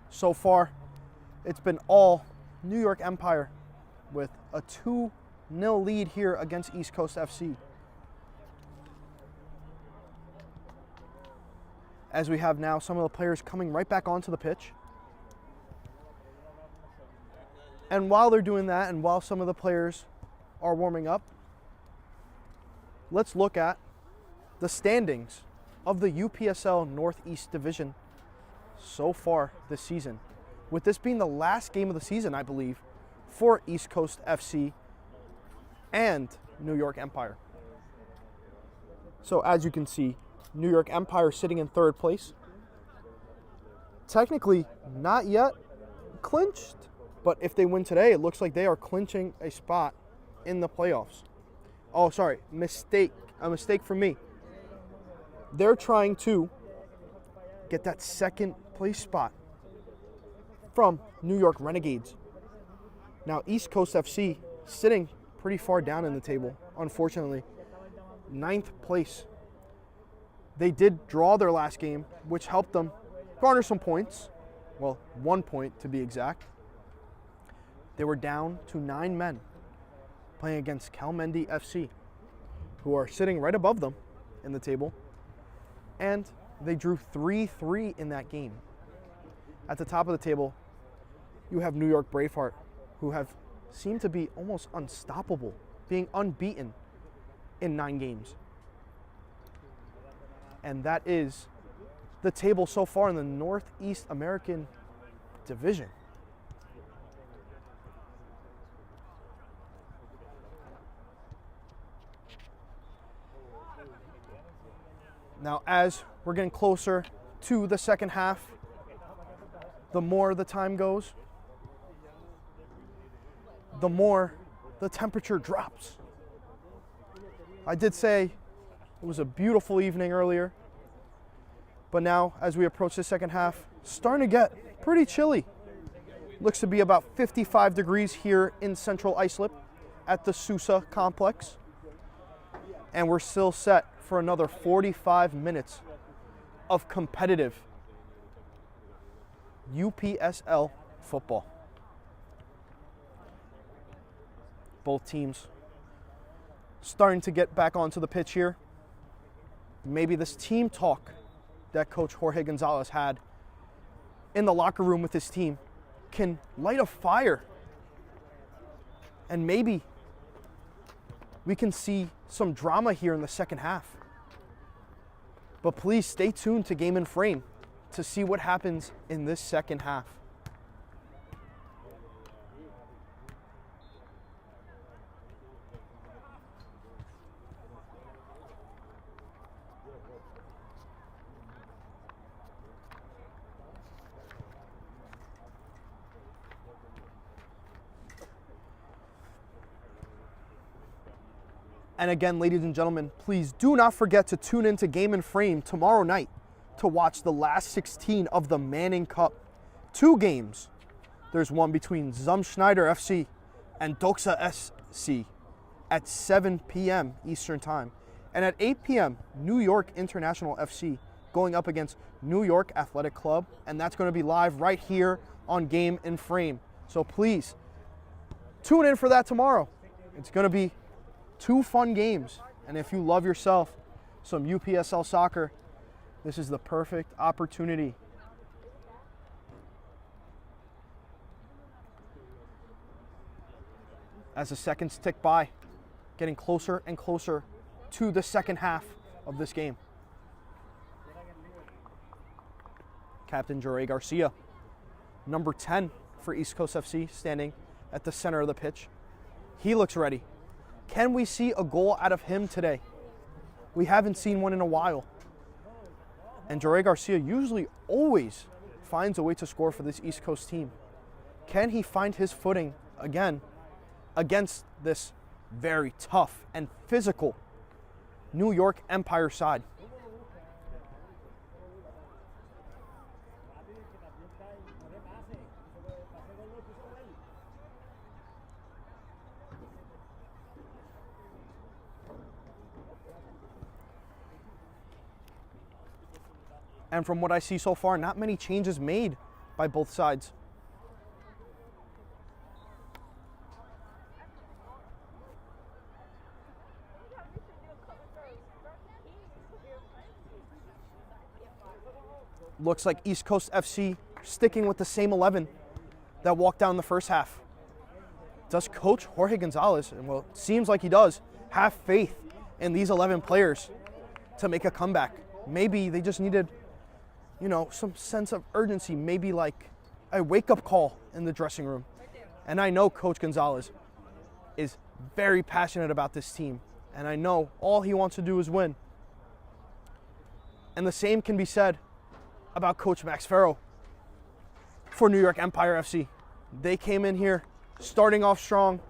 So far, it's been all New York Empire with a 2-0 lead here against East Coast FC. As we have now some of the players coming right back onto the pitch. And while they're doing that, and while some of the players are warming up, let's look at the standings of the UPSL Northeast Division so far this season. With this being the last game of the season, I believe, for East Coast FC and New York Empire. So as you can see, New York Empire sitting in third place. Technically not yet clinched, but if they win today, it looks like they are clinching a spot in the playoffs. Oh, sorry, a mistake from me. They're trying to get that second place spot from New York Renegades. Now, East Coast FC sitting pretty far down in the table, unfortunately. 9th place. They did draw their last game, which helped them garner some points. Well, 1 point to be exact. They were down to 9 men playing against Kelmendi FC, who are sitting right above them in the table. And they drew 3-3 in that game. At the top of the table, you have New York Braveheart, who have seemed to be almost unstoppable, being unbeaten in 9 games. And that is the table so far in the Northeast American Division. Now, as we're getting closer to the second half, the more the time goes, the more the temperature drops. I did say it was a beautiful evening earlier, but now as we approach the second half, starting to get pretty chilly. Looks to be about 55 degrees here in central Islip at the Sousa complex. And we're still set for another 45 minutes of competitive UPSL football. Both teams starting to get back onto the pitch here. Maybe this team talk that Coach Jorge Gonzalez had in the locker room with his team can light a fire. And maybe we can see some drama here in the second half. But please stay tuned to Game and Frame to see what happens in this second half. And again, ladies and gentlemen, please do not forget to tune in to Game and Frame tomorrow night to watch the last 16 of the Manning Cup. 2 games. There's one between Zumschneider FC and Doxa SC at 7 p.m. Eastern Time. And at 8 p.m., New York International FC going up against New York Athletic Club. And that's going to be live right here on Game and Frame. So please, tune in for that tomorrow. It's going to be 2 fun games, and if you love yourself some UPSL soccer, this is the perfect opportunity. As the seconds tick by, getting closer and closer to the second half of this game. Captain Jorge Garcia, number 10 for East Coast FC, standing at the center of the pitch. He looks ready. Can we see a goal out of him today? We haven't seen one in a while. And Jorge Garcia usually always finds a way to score for this East Coast team. Can he find his footing again against this very tough and physical New York Empire side? And from what I see so far, not many changes made by both sides. Looks like East Coast FC sticking with the same 11 that walked down the first half. Does Coach Jorge Gonzalez, and well, it seems like he does, have faith in these 11 players to make a comeback? Maybe they just needed, you know, some sense of urgency, maybe like a wake-up call in the dressing room. And I know Coach Gonzalez is very passionate about this team, and I know all he wants to do is win. And the same can be said about Coach Max Farrow for New York Empire FC. They came in here starting off strong,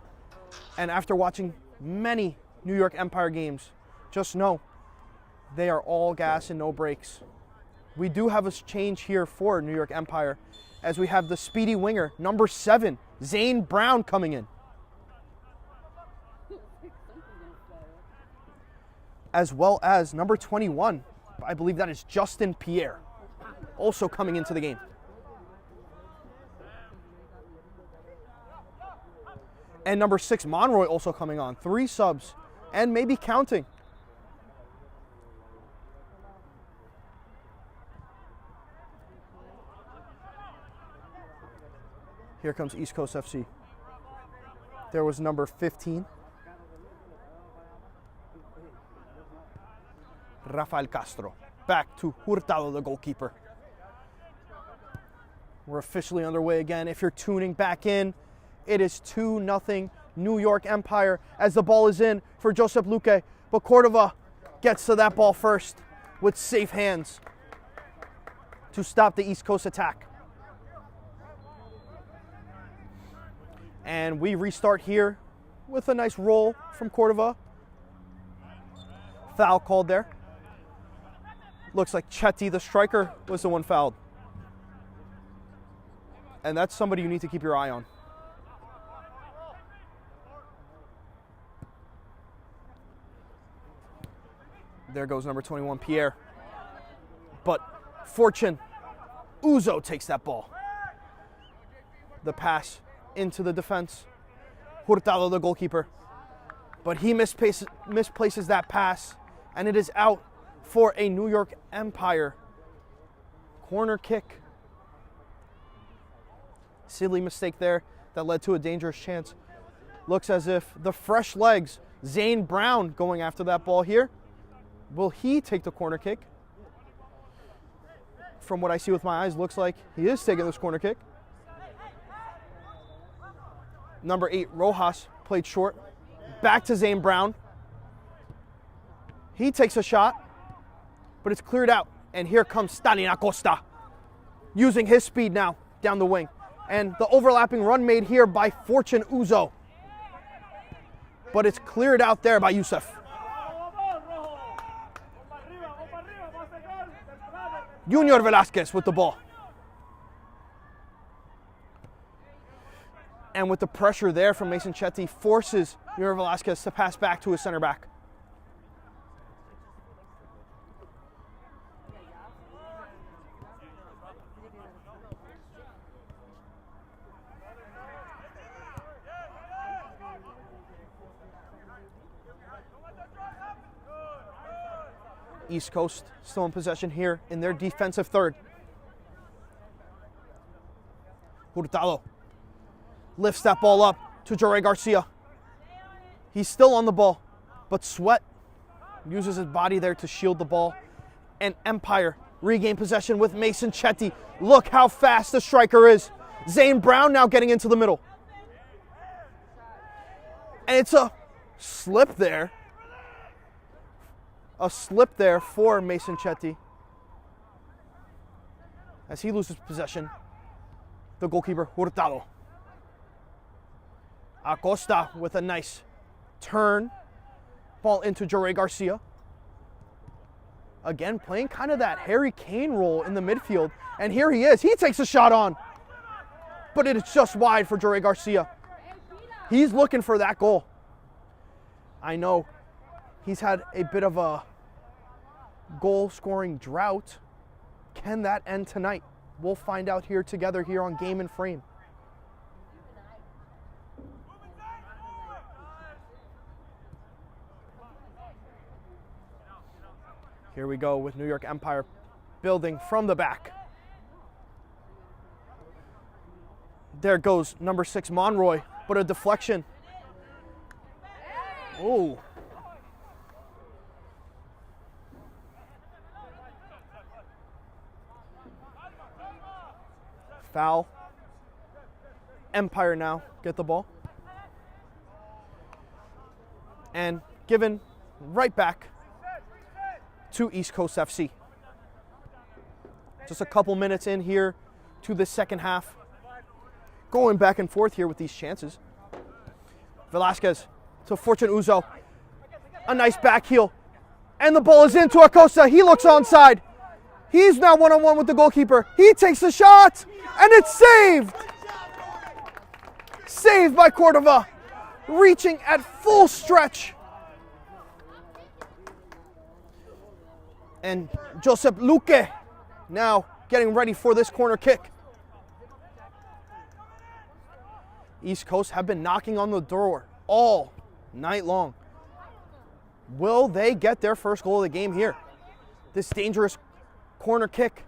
and after watching many New York Empire games, just know they are all gas and no brakes. We do have a change here for New York Empire, as we have the speedy winger, number 7, Zane Brown, coming in. As well as number 21, I believe that is Justin Pierre, also coming into the game. And number 6, Monroy, also coming on. 3 subs, and maybe counting. Here comes East Coast FC. There was number 15, Rafael Castro. Back to Hurtado, the goalkeeper. We're officially underway again. If you're tuning back in, it is 2-0 New York Empire as the ball is in for Josep Luque. But Cordova gets to that ball first with safe hands to stop the East Coast attack. And we restart here with a nice roll from Cordova. Foul called there. Looks like Chetty, the striker, was the one fouled. And that's somebody you need to keep your eye on. There goes number 21, Pierre. But fortune, Uzo takes that ball. The pass into the defense. Hurtado, the goalkeeper. But he misplaces that pass, and it is out for a New York Empire corner kick. Silly mistake there that led to a dangerous chance. Looks as if the fresh legs, Zane Brown going after that ball here. Will he take the corner kick? From what I see with my eyes, looks like he is taking this corner kick. Number 8, Rojas, played short. Back to Zane Brown. He takes a shot, but it's cleared out. And here comes Stalin Acosta, using his speed now down the wing. And the overlapping run made here by Fortune Uzo. But it's cleared out there by Youssef. Junior Velasquez with the ball. And with the pressure there from Mason Chetty, forces Junior Velasquez to pass back to his center back. East Coast still in possession here in their defensive third. Hurtado lifts that ball up to Jorge Garcia. He's still on the ball, but Sweat uses his body there to shield the ball. And Empire regain possession with Mason Chetty. Look how fast the striker is. Zane Brown now getting into the middle. And it's a slip there. A slip there for Mason Chetty as he loses possession. The goalkeeper, Hurtado. Acosta with a nice turn. Ball into Jorge Garcia. Again, playing kind of that Harry Kane role in the midfield. And here he is. He takes a shot on. But it is just wide for Jorge Garcia. He's looking for that goal. I know he's had a bit of a goal-scoring drought Can that end tonight? We'll find out here together here on Game and Frame. Here we go with New York Empire building from the back. There goes number 6 Monroy, but a deflection. Oh. Foul. Empire now get the ball. And given right back to East Coast FC. Just a couple minutes in here to the second half. Going back and forth here with these chances. Velasquez to Fortune Uzo. A nice back heel. And the ball is into Acosta. He looks onside. He's now one-on-one with the goalkeeper. He takes the shot, and it's saved. Saved by Cordova, reaching at full stretch. And Josep Luque now getting ready for this corner kick. East Coast have been knocking on the door all night long. Will they get their first goal of the game here? This dangerous corner kick.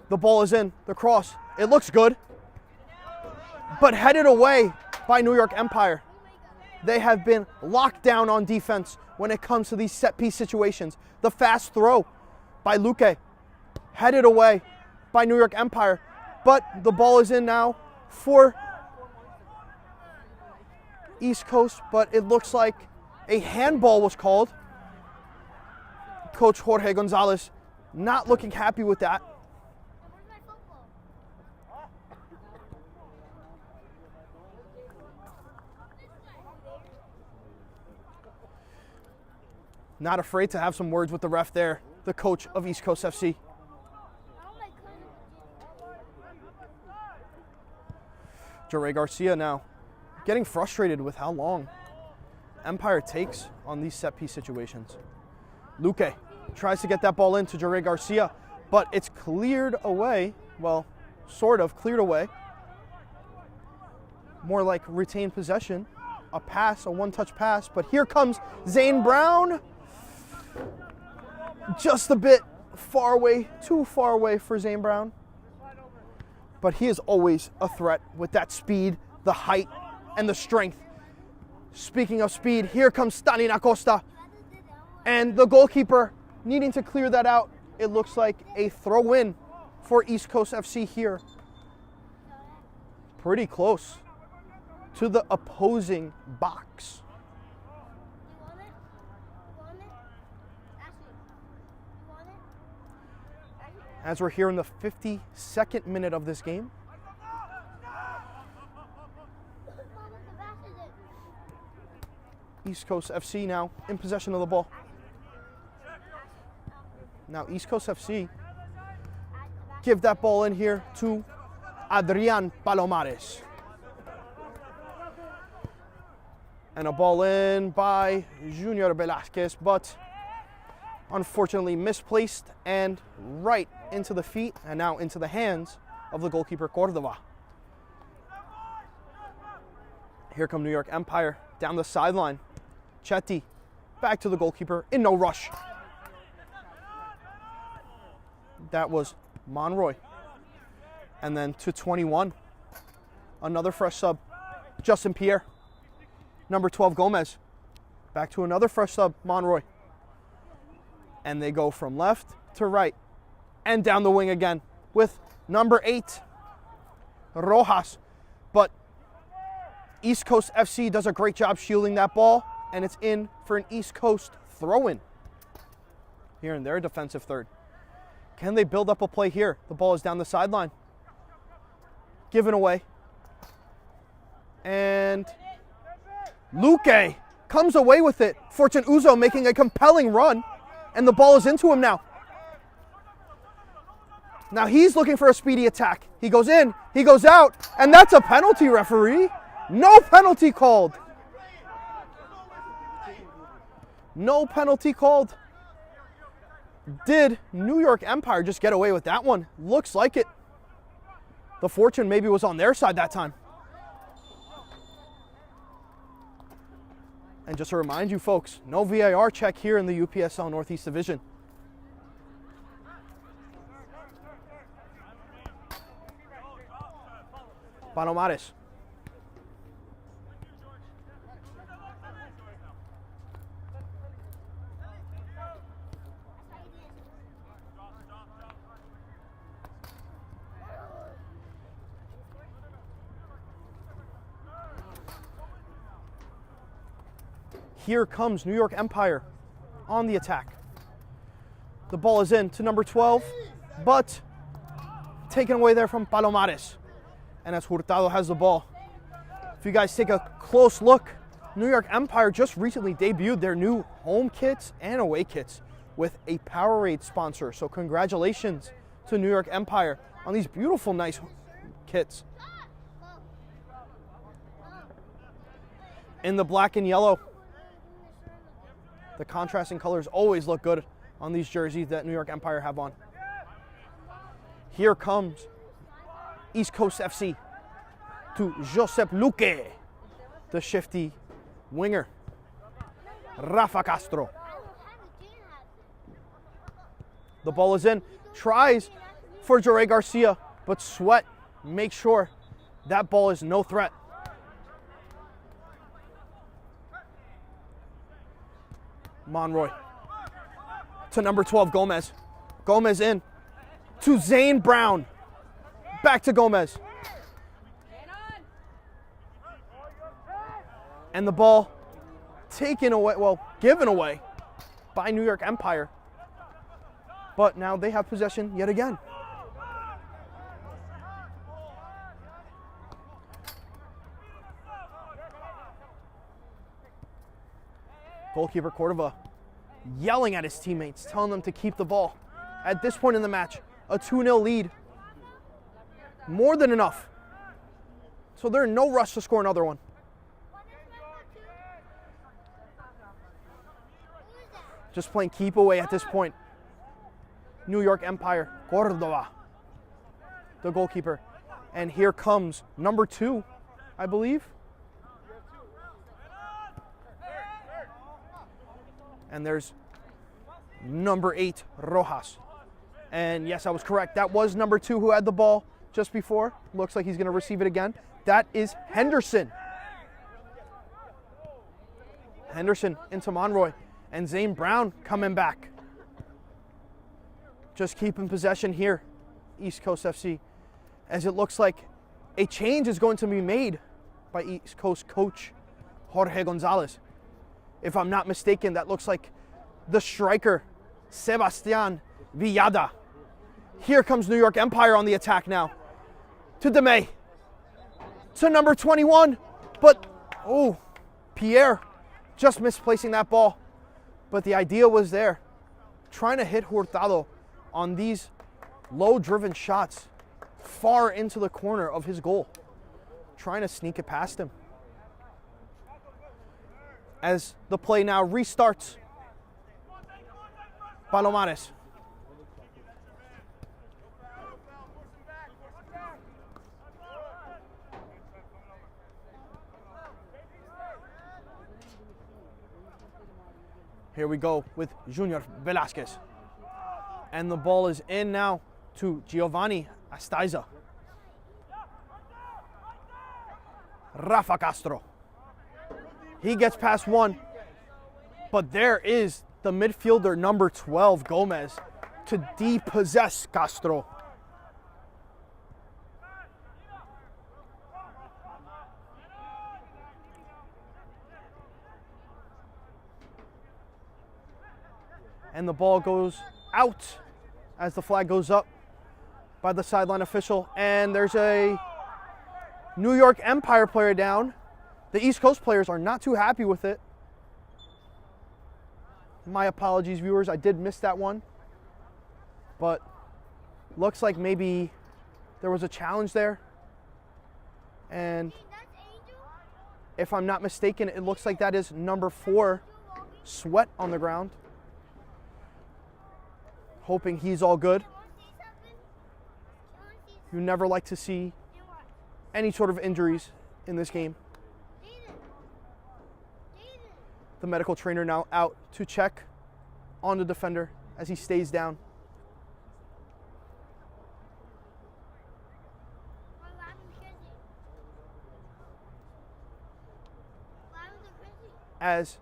The ball is in, the cross. It looks good, but headed away by New York Empire. They have been locked down on defense when it comes to these set-piece situations. The fast throw by Luque, headed away by New York Empire, but the ball is in now for East Coast, but it looks like a handball was called. Coach Jorge Gonzalez not looking happy with that. Not afraid to have some words with the ref there, the coach of East Coast FC. Jure Garcia now getting frustrated with how long Empire takes on these set-piece situations. Luque tries to get that ball into Jure Garcia, but it's cleared away. Well, sort of cleared away. More like retained possession. A pass, a one-touch pass, but here comes Zane Brown. Just a bit far away, too far away for Zane Brown. But he is always a threat with that speed, the height, and the strength. Speaking of speed, here comes Stalin Acosta. And the goalkeeper needing to clear that out. It looks like a throw-in for East Coast FC here. Pretty close to the opposing box. As we're here in the 52nd minute of this game. East Coast FC now in possession of the ball. Now East Coast FC give that ball in here to Adrian Palomares. And a ball in by Junior Velasquez, but unfortunately misplaced and right into the feet and now into the hands of the goalkeeper Cordova. Here come New York Empire down the sideline. Chetty back to the goalkeeper in no rush. That was Monroy. And then to 21, another fresh sub, Justin Pierre. Number 12, Gomez. Back to another fresh sub, Monroy. And they go from left to right and down the wing again with number 8, Rojas. But East Coast FC does a great job shielding that ball, and it's in for an East Coast throw-in here in their defensive third. Can they build up a play here? The ball is down the sideline. Given away. And Luque comes away with it. Fortune Uzo making a compelling run, and the ball is into him now. Now he's looking for a speedy attack. He goes in, he goes out, and that's a penalty, referee. No penalty called. No penalty called. Did New York Empire just get away with that one? Looks like it. The fortune maybe was on their side that time. And just to remind you folks, no VAR check here in the UPSL Northeast Division. Palomares. Here comes New York Empire on the attack. The ball is in to number 12, but taken away there from Palomares. And as Hurtado has the ball. If you guys take a close look, New York Empire just recently debuted their new home kits and away kits with a Powerade sponsor. So congratulations to New York Empire on these beautiful, nice kits. In the black and yellow, the contrasting colors always look good on these jerseys that New York Empire have on. Here comes East Coast FC to Josep Luque, the shifty winger. Rafa Castro. The ball is in, tries for Jure Garcia, but Sweat makes sure that ball is no threat. Monroy to number 12, Gomez. Gomez in to Zane Brown. Back to Gomez. And the ball taken away, well, given away by New York Empire. But now they have possession yet again. Goalkeeper Cordova yelling at his teammates, telling them to keep the ball. At this point in the match, a 2-0 lead. More than enough. So they're in no rush to score another one. Just playing keep away at this point. New York Empire, Cordova, the goalkeeper. And here comes number 2, I believe. And there's number 8, Rojas. And yes, I was correct. That was number 2 who had the ball just before. Looks like he's going to receive it again. That is Henderson. Henderson into Monroy. And Zane Brown coming back. Just keeping possession here, East Coast FC. As it looks like a change is going to be made by East Coast coach Jorge Gonzalez. If I'm not mistaken, that looks like the striker, Sebastian Villada. Here comes New York Empire on the attack now. To DeMay. To number 21. But, oh, Pierre just misplacing that ball. But the idea was there. Trying to hit Hurtado on these low-driven shots far into the corner of his goal. Trying to sneak it past him. As the play now restarts. Palomares. Here we go with Junior Velasquez. And the ball is in now to Giovanni Astaiza. Rafa Castro. He gets past one. But there is the midfielder number 12, Gomez, to depossess Castro. And the ball goes out as the flag goes up by the sideline official. And there's a New York Empire player down. The East Coast players are not too happy with it. My apologies, viewers. I did miss that one. But looks like maybe there was a challenge there. And if I'm not mistaken, it looks like that is number 4, Sweat, on the ground. hoping he's all good. You never like to see any sort of injuries in this game. The medical trainer now out to check on the defender as he stays down. As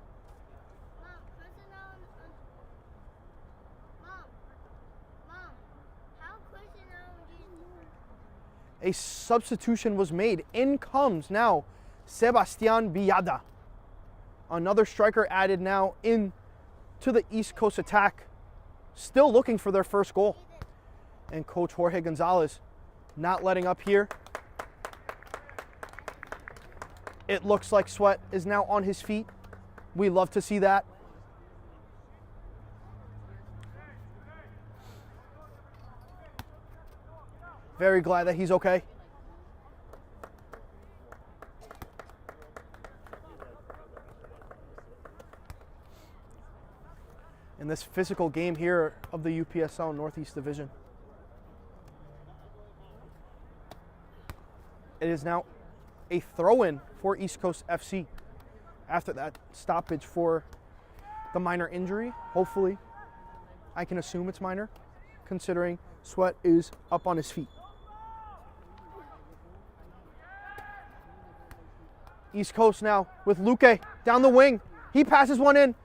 a substitution was made. In comes now Sebastian Villada. Another striker added now in to the East Coast attack. Still looking for their first goal. And Coach Jorge Gonzalez not letting up here. It looks like Sweat is now on his feet. We love to see that. Very glad that he's okay. In this physical game here of the UPSL Northeast Division. It is now a throw-in for East Coast FC after that stoppage for the minor injury. Hopefully, I can assume it's minor, considering Sweat is up on his feet. East Coast now with Luque down the wing. He passes one in.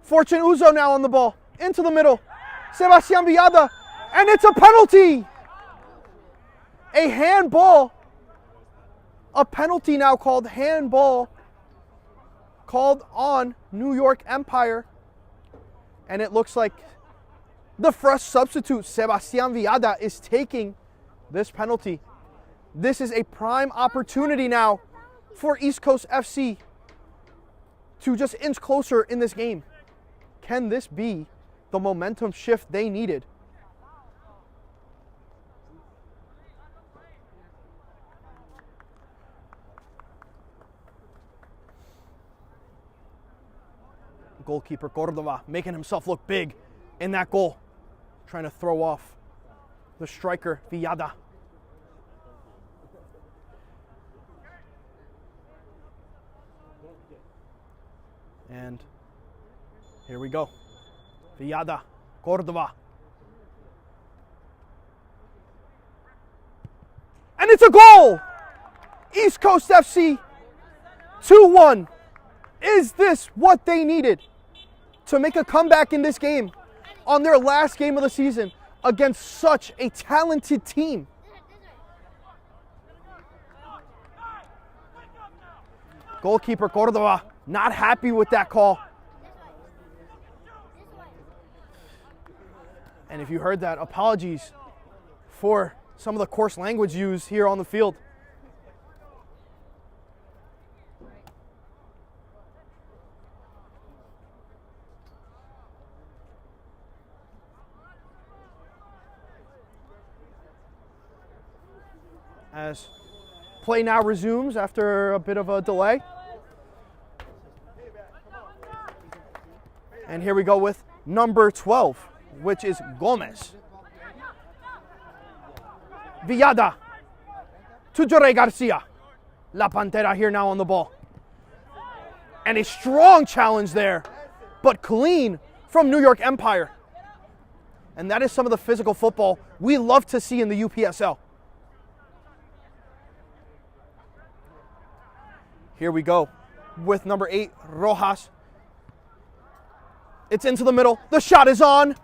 Fortune Uzo now on the ball. Into the middle. Sebastian Villada. And it's a penalty. A handball. A penalty now called handball. Called on New York Empire. And it looks like the fresh substitute, Sebastian Villada, is taking this penalty. This is a prime opportunity now for East Coast FC to just inch closer in this game. Can this be the momentum shift they needed? Goalkeeper Cordova making himself look big in that goal, trying to throw off the striker Villada. And here we go. Villada, Cordova. And it's a goal! East Coast FC, 2-1. Is this what they needed to make a comeback in this game on their last game of the season against such a talented team? Goalkeeper Cordova not happy with that call. And if you heard that, apologies for some of the coarse language used here on the field. As play now resumes after a bit of a delay. And here we go with number 12, which is Gomez. Villada to Jorge Garcia. La Pantera here now on the ball. And a strong challenge there, but clean from New York Empire. And that is some of the physical football we love to see in the UPSL. Here we go with number 8, Rojas. It's into the middle. The shot is on.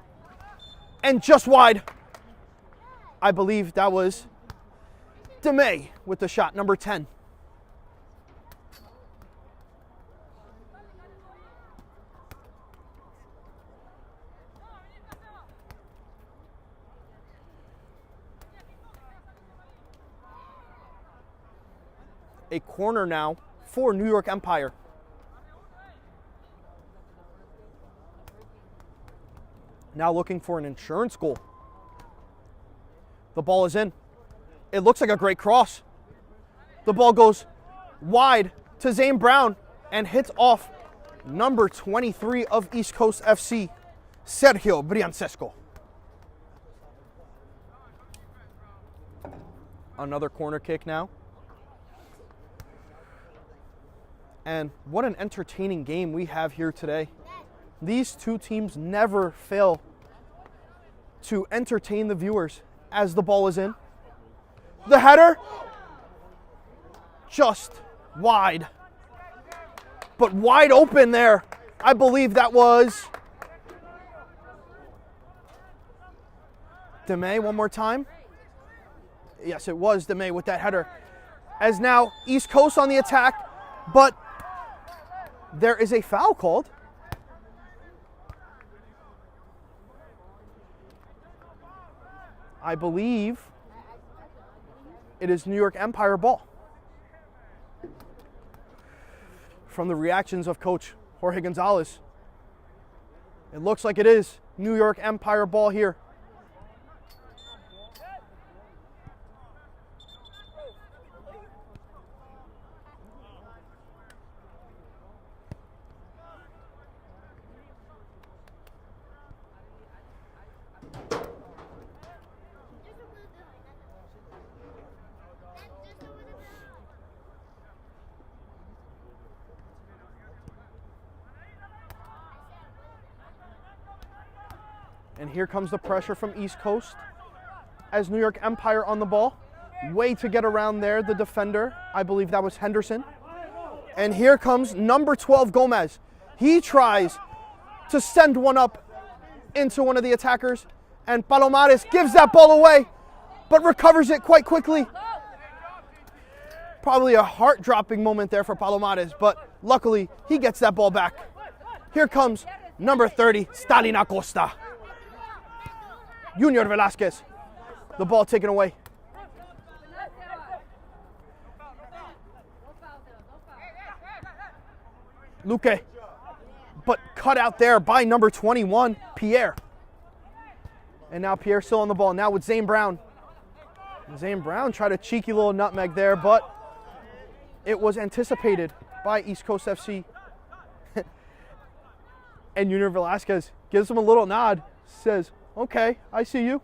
And just wide. I believe that was DeMay with the shot, number 10. A corner now for New York Empire. Now looking for an insurance goal. The ball is in. It looks like a great cross. The ball goes wide to Zane Brown and hits off number 23 of East Coast FC, Sergio Briancesco. Another corner kick now. And what an entertaining game we have here today. These two teams never fail to entertain the viewers as the ball is in. The header, just wide. But wide open there. I believe that was Demey one more time. Yes, it was Demey with that header. As now East Coast on the attack, but there is a foul called. I believe it is New York Empire ball. From the reactions of Coach Jorge Gonzalez, it looks like it is New York Empire ball here. And here comes the pressure from East Coast as New York Empire on the ball. Way to get around there, the defender. I believe that was Henderson. And here comes number 12, Gomez. He tries to send one up into one of the attackers. And Palomares gives that ball away, but recovers it quite quickly. Probably a heart-dropping moment there for Palomares, but luckily he gets that ball back. Here comes number 30, Stalin Acosta. Junior Velasquez, the ball taken away. Luque, but cut out there by number 21, Pierre. And now Pierre still on the ball, now with Zane Brown. Zane Brown tried a cheeky little nutmeg there, but it was anticipated by East Coast FC. And Junior Velasquez gives him a little nod, says, okay, I see you.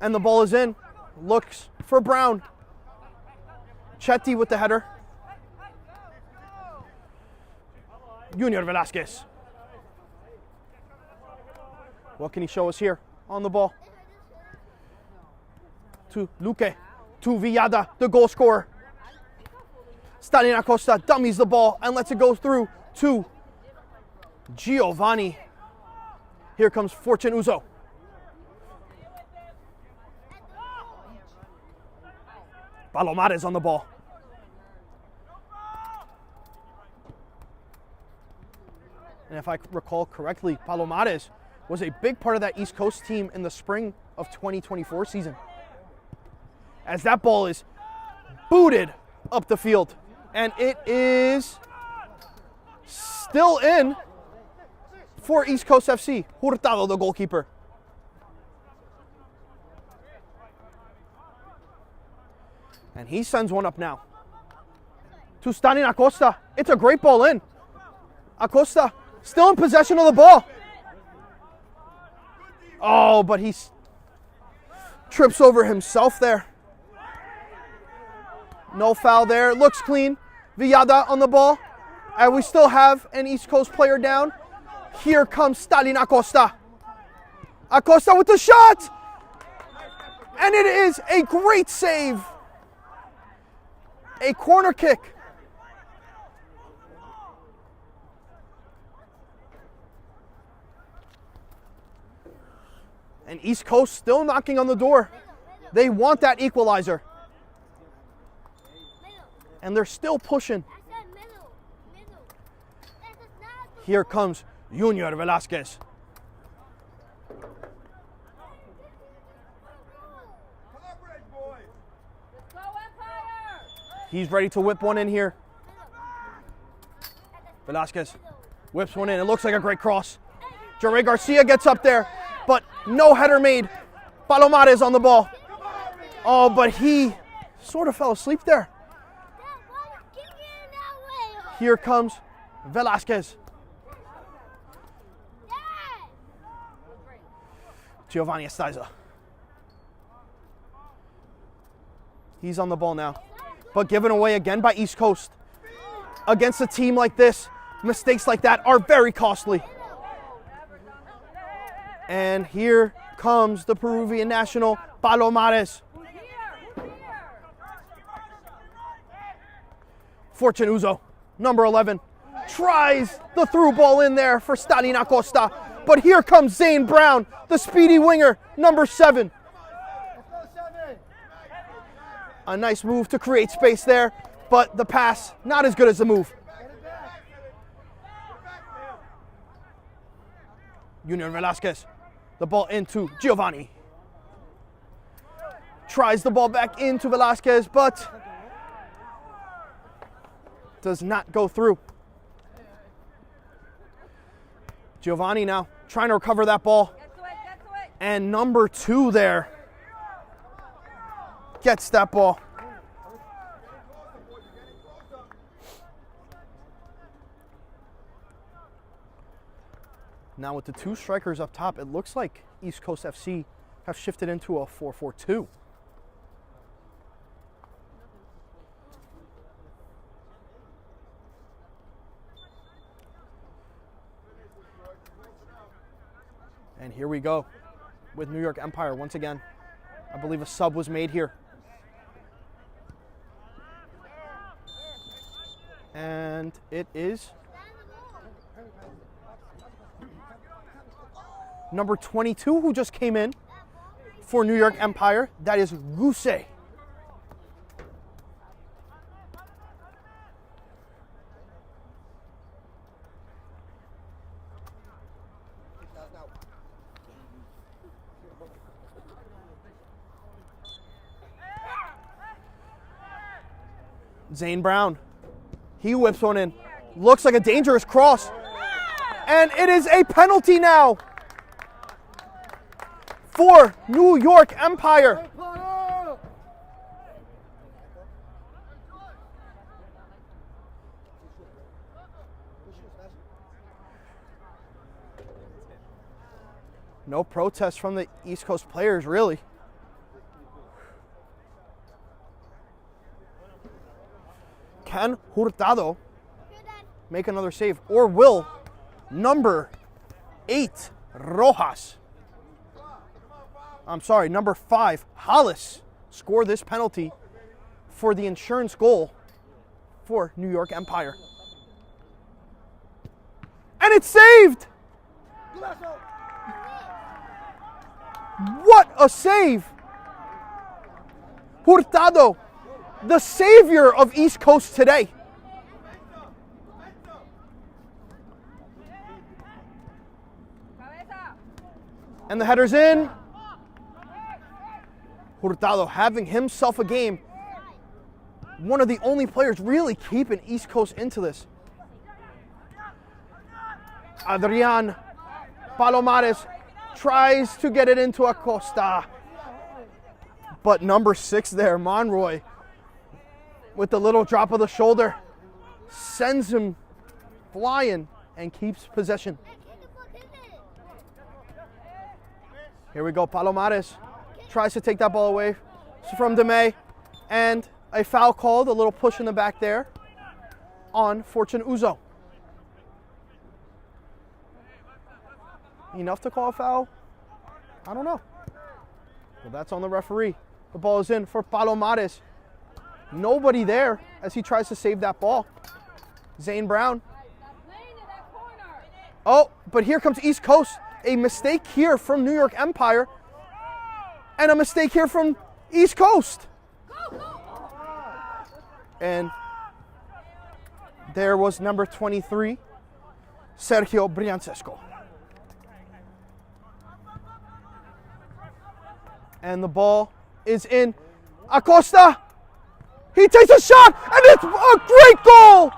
And the ball is in. Looks for Brown. Chetty with the header. Junior Velasquez. What can he show us here on the ball? To Luque. To Villada, the goal scorer. Stalin Acosta dummies the ball and lets it go through to Giovanni. Here comes Fortune Uzo. Palomares on the ball. And if I recall correctly, Palomares was a big part of that East Coast team in the spring of 2024 season. As that ball is booted up the field. And it is still in for East Coast FC. Hurtado, the goalkeeper. And he sends one up now. To Stalin Acosta. It's a great ball in. Acosta still in possession of the ball. Oh, but he trips over himself there. No foul there. It looks clean. Villada on the ball. And we still have an East Coast player down. Here comes Stalin Acosta. Acosta with the shot. And it is a great save. A corner kick. And East Coast still knocking on the door. They want that equalizer. And they're still pushing. Here comes Junior Velasquez. He's ready to whip one in here. Velasquez whips one in. It looks like a great cross. Jure Garcia gets up there, but no header made. Palomares on the ball. Oh, but he sort of fell asleep there. Here comes Velasquez. Giovanni Estaiza. He's on the ball now, but given away again by East Coast. Against a team like this, mistakes like that are very costly. And here comes the Peruvian national, Palomares. Fortune Uzo, number 11, tries the through ball in there for Stalin Acosta. But here comes Zane Brown, the speedy winger, number 7. A nice move to create space there, but the pass, not as good as the move. Junior Velasquez, the ball into Giovanni. Tries the ball back into Velasquez, but does not go through. Giovanni now trying to recover that ball. And number 2 there gets that ball. Now with the 2 strikers up top, it looks like East Coast FC have shifted into a 4-4-2. And here we go with New York Empire once again. I believe a sub was made here. And it is number 22 who just came in for New York Empire. That is Guse. Zane Brown, he whips one in. Looks like a dangerous cross. And it is a penalty now for New York Empire. No protest from the East Coast players, really. Can Hurtado make another save? Or will number 8, Rojas, number 5, Hollis, score this penalty for the insurance goal for New York Empire? And it's saved! What a save! Hurtado, the savior of East Coast today. And the header's in. Hurtado having himself a game. One of the only players really keeping East Coast into this. Adrian Palomares tries to get it into Acosta. But number 6 there, Monroy, with the little drop of the shoulder, sends him flying and keeps possession. Here we go, Palomares tries to take that ball away from DeMay, and a foul called, a little push in the back there on Fortune Uzo. Enough to call a foul? I don't know. Well, that's on the referee. The ball is in for Palomares. Nobody there as he tries to save that ball. Zane Brown. Oh, but here comes East Coast. A mistake here from New York Empire. And a mistake here from East Coast. And there was number 23, Sergio Briancesco. And the ball is in. Acosta, he takes a shot, and it's a great goal!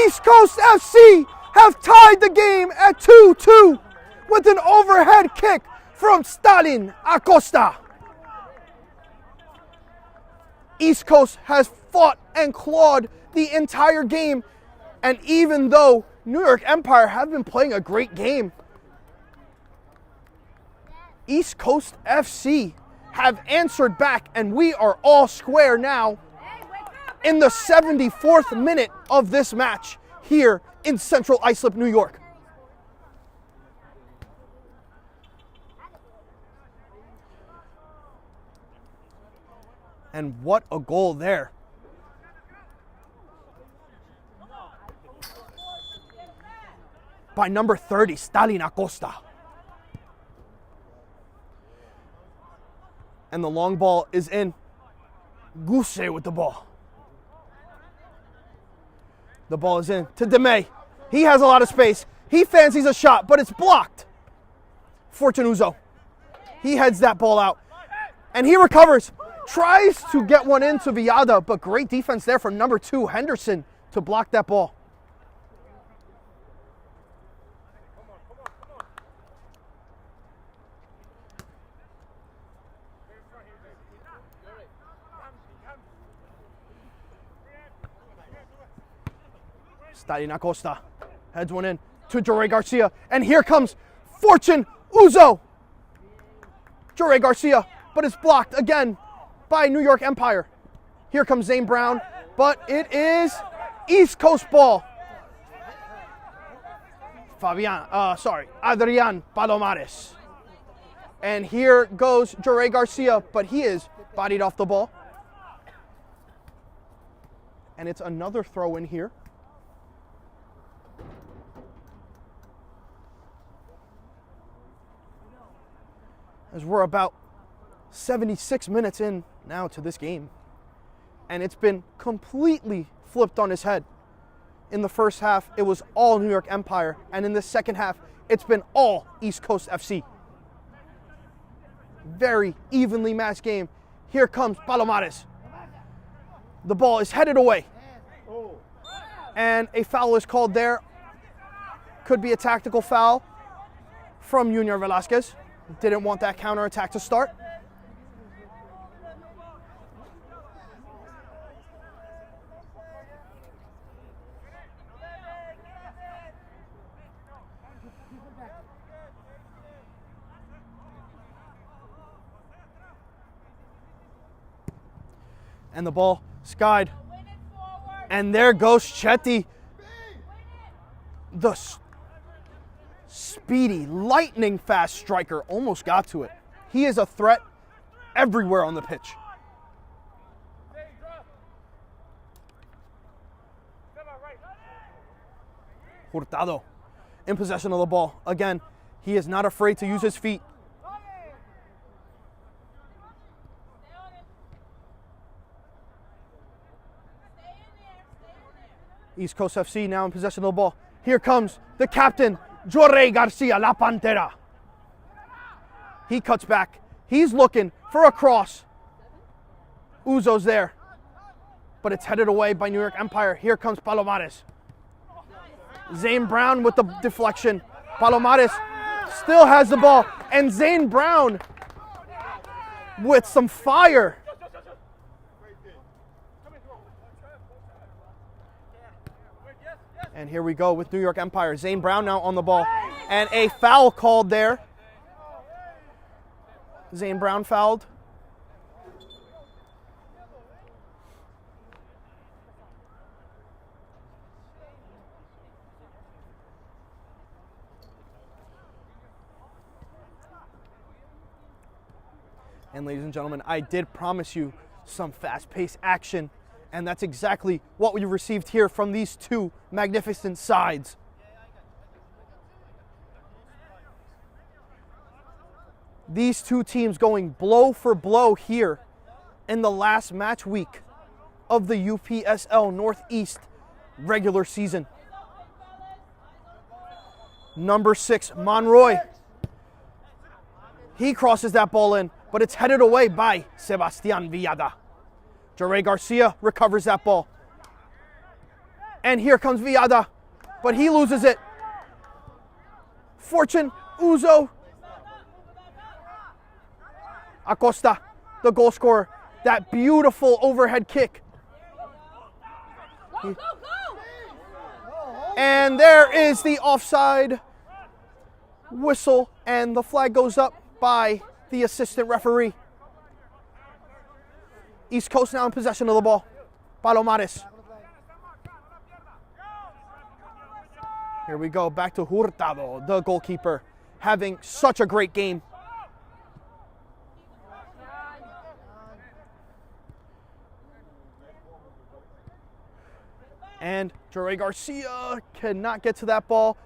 East Coast FC have tied the game at 2-2 with an overhead kick from Stalin Acosta. East Coast has fought and clawed the entire game, and even though New York Empire have been playing a great game, East Coast FC have answered back, and we are all square now in the 74th minute of this match here in Central Islip, New York. And what a goal there. By number 30, Stalin Acosta. And the long ball is in. Guse with the ball. The ball is in to Demey. He has a lot of space. He fancies a shot, but it's blocked. Fortune Uzo. He heads that ball out. And he recovers. Tries to get one into Villada, but great defense there from number 2, Henderson, to block that ball. Stalin Acosta heads one in to Jorge Garcia, and here comes Fortune Uzo. Jorge Garcia, but it's blocked again by New York Empire. Here comes Zane Brown, but it is East Coast ball. Adrian Palomares. And here goes Jorge Garcia, but he is bodied off the ball. And it's another throw in here. As we're about 76 minutes in now to this game. And it's been completely flipped on his head. In the first half, it was all New York Empire. And in the second half, it's been all East Coast FC. Very evenly matched game. Here comes Palomares. The ball is headed away. And a foul is called there. Could be a tactical foul from Junior Velasquez. Didn't want that counterattack to start. And the ball skied. And there goes Chetty. The speedy, lightning fast striker almost got to it. He is a threat everywhere on the pitch. Hurtado in possession of the ball. Again, he is not afraid to use his feet. East Coast FC now in possession of the ball. Here comes the captain, Jorge Garcia, La Pantera. He cuts back. He's looking for a cross. Uzo's there. But it's headed away by New York Empire. Here comes Palomares. Zane Brown with the deflection. Palomares still has the ball. And Zane Brown with some fire. And here we go with New York Empire. Zane Brown now on the ball. And a foul called there. Zane Brown fouled. And ladies and gentlemen, I did promise you some fast-paced action. And that's exactly what we received here from these two magnificent sides. These two teams going blow for blow here in the last match week of the UPSL Northeast regular season. Number 6, Monroy. He crosses that ball in, but it's headed away by Sebastian Villada. Jorge Garcia recovers that ball. And here comes Villada, but he loses it. Fortune Uzo. Acosta, the goal scorer. That beautiful overhead kick. And there is the offside whistle, and the flag goes up by the assistant referee. East Coast now in possession of the ball. Palomares. Here we go, back to Hurtado, the goalkeeper, having such a great game. And Jorge Garcia cannot get to that ball.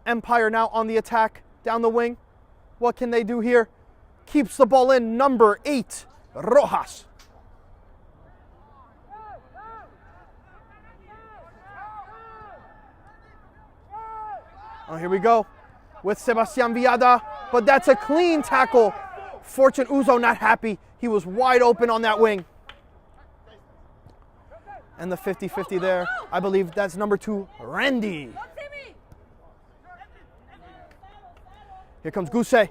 Empire now on the attack, down the wing. What can they do here? Keeps the ball in, number 8, Rojas. Oh, here we go with Sebastian Villada, but that's a clean tackle. Fortune Uzo not happy. He was wide open on that wing. And the 50-50 there, I believe that's number 2, Randy. Here comes Guse.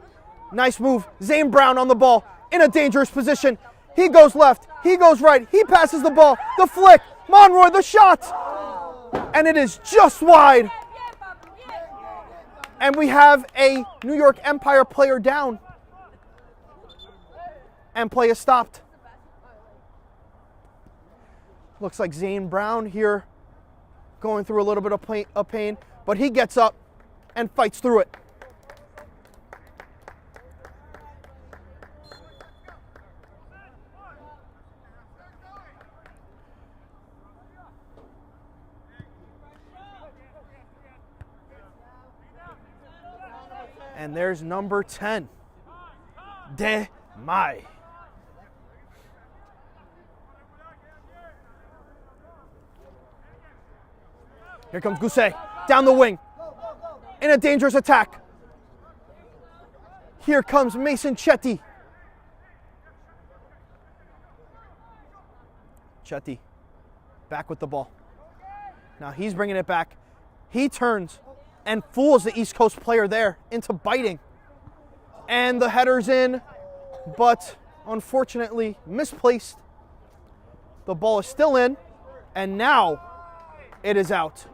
Nice move. Zane Brown on the ball in a dangerous position. He goes left. He goes right. He passes the ball. The flick. Monroy, the shot. And it is just wide. And we have a New York Empire player down. And play is stopped. Looks like Zane Brown here going through a little bit of pain, but he gets up and fights through it. And there's number 10, De Mai. Here comes Guse, down the wing, in a dangerous attack. Here comes Mason Chetty. Chetty, back with the ball. Now he's bringing it back. He turns and fools the East Coast player there into biting. And the header's in, but unfortunately misplaced. The ball is still in, and now it is out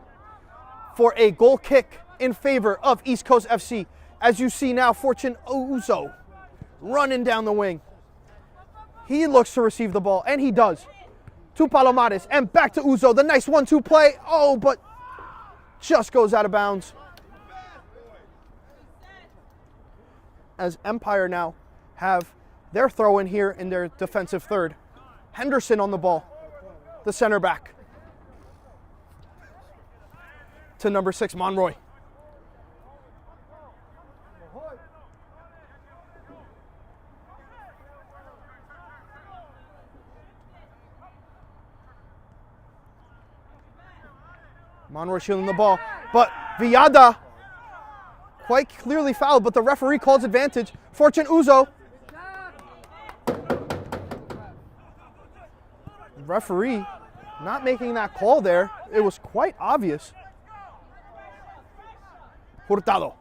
for a goal kick in favor of East Coast FC. As you see now, Fortune Uzo running down the wing. He looks to receive the ball, and he does. To Palomares, and back to Uzo. The nice 1-2 play. Oh, but just goes out of bounds. As Empire now have their throw in here in their defensive third. Henderson on the ball, the center back. To number 6, Monroy. Monroy shielding the ball, but Villada quite clearly fouled, but the referee calls advantage. Fortune Uzo. Referee not making that call there. It was quite obvious. Hurtado.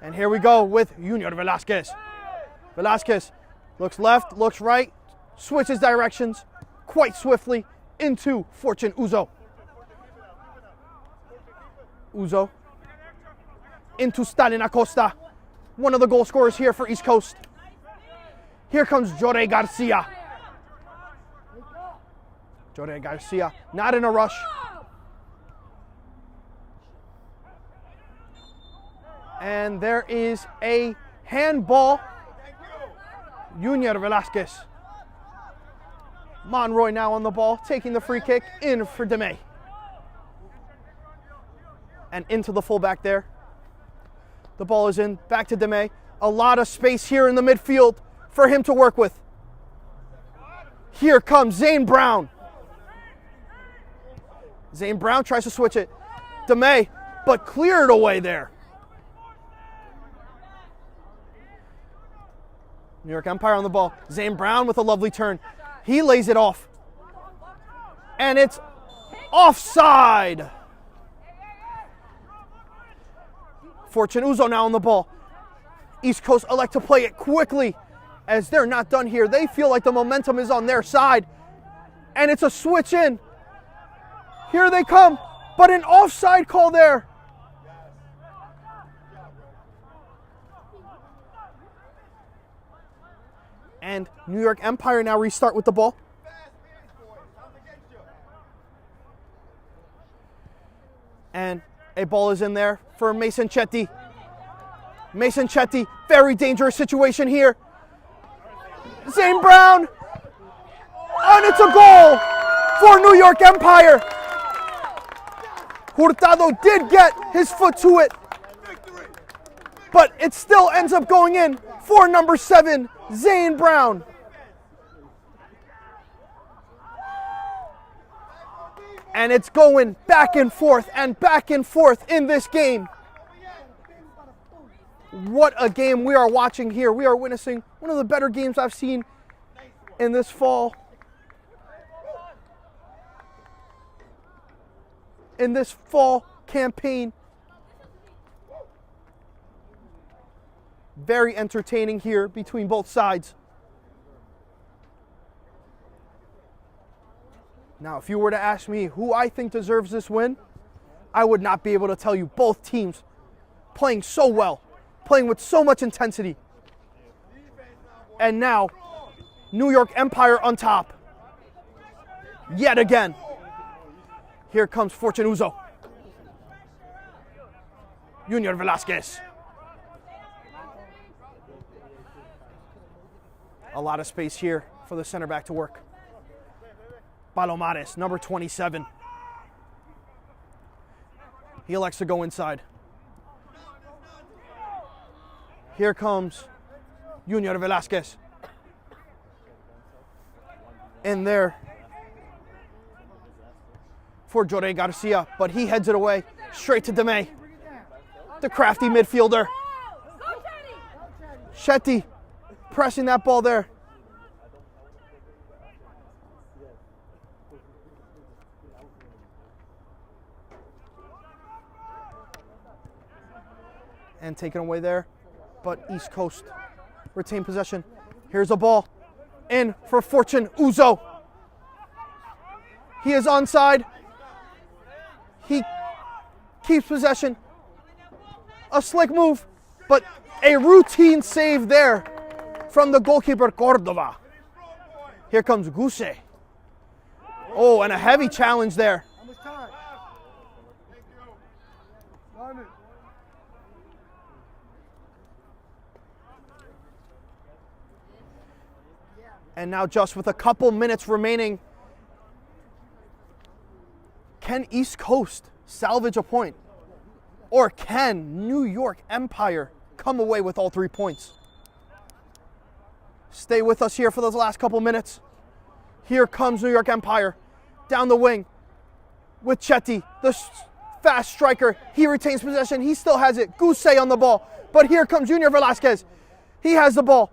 And here we go with Junior Velasquez. Velasquez looks left, looks right, switches directions quite swiftly into Fortune Uzo. Uzo into Stalin Acosta, one of the goal scorers here for East Coast. Here comes Jorge Garcia. Jorge Garcia, not in a rush. And there is a handball. Junior Velasquez. Monroy now on the ball, taking the free kick in for Demey. And into the fullback there. The ball is in, back to Demey. A lot of space here in the midfield for him to work with. Here comes Zane Brown. Zane Brown tries to switch it. Demey, but cleared away there. New York Empire on the ball. Zane Brown with a lovely turn. He lays it off. And it's offside. Fortune Uzo now on the ball. East Coast elect to play it quickly as they're not done here. They feel like the momentum is on their side. And it's a switch in. Here they come. but an offside call there. And New York Empire now restart with the ball. And a ball is in there for Mason Chetty. Mason Chetty, very dangerous situation here. Zane Brown, and it's a goal for New York Empire. Hurtado did get his foot to it, but it still ends up going in for number 7, Zane Brown. And it's going back and forth in this game. What a game we are watching here. We are witnessing one of the better games I've seen in this fall. In this fall campaign. Very entertaining here between both sides. Now, if you were to ask me who I think deserves this win, I would not be able to tell you. Both teams playing so well, playing with so much intensity. And now, New York Empire on top. Yet again. Here comes Fortune Uzo. Junior Velasquez. A lot of space here for the center back to work. Palomares, number 27. He elects to go inside. Here comes Junior Velasquez. In there for Jorge Garcia, but he heads it away straight to Demey, the crafty midfielder. Chetty pressing that ball there. And taken away there, but East Coast retain possession. Here's a ball in for Fortune Uzo. He is onside. He keeps possession. A slick move, but a routine save there from the goalkeeper Cordova. Here comes Guse. Oh, and a heavy challenge there. And now just with a couple minutes remaining, can East Coast salvage a point? Or can New York Empire come away with all 3 points? Stay with us here for those last couple minutes. Here comes New York Empire down the wing with Chetty, the fast striker. He retains possession. He still has it. Guse on the ball. But here comes Junior Velasquez. He has the ball.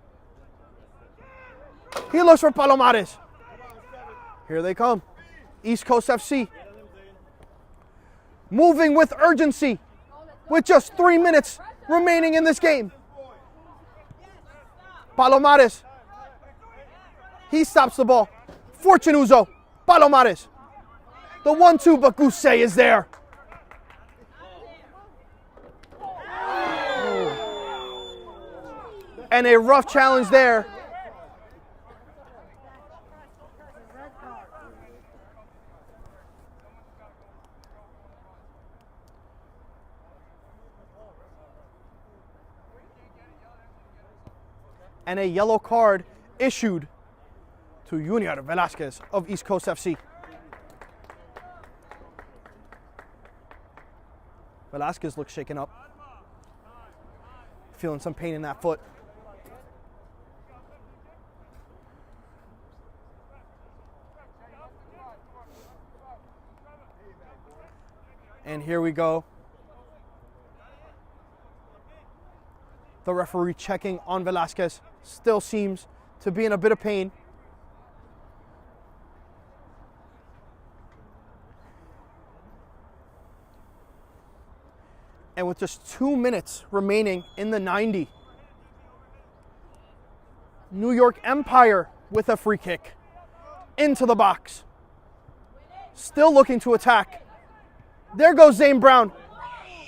He looks for Palomares. Here they come. East Coast FC. Moving with urgency with just 3 minutes remaining in this game. Palomares. He stops the ball. Fortune Uzo. Palomares. The 1-2, but Guse is there. And a rough challenge there. And a yellow card issued to Junior Velasquez of East Coast FC. Velasquez looks shaken up. Feeling some pain in that foot. And here we go. The referee checking on Velasquez. Still seems to be in a bit of pain. And with just 2 minutes remaining in the 90, New York Empire with a free kick into the box. Still looking to attack. There goes Zane Brown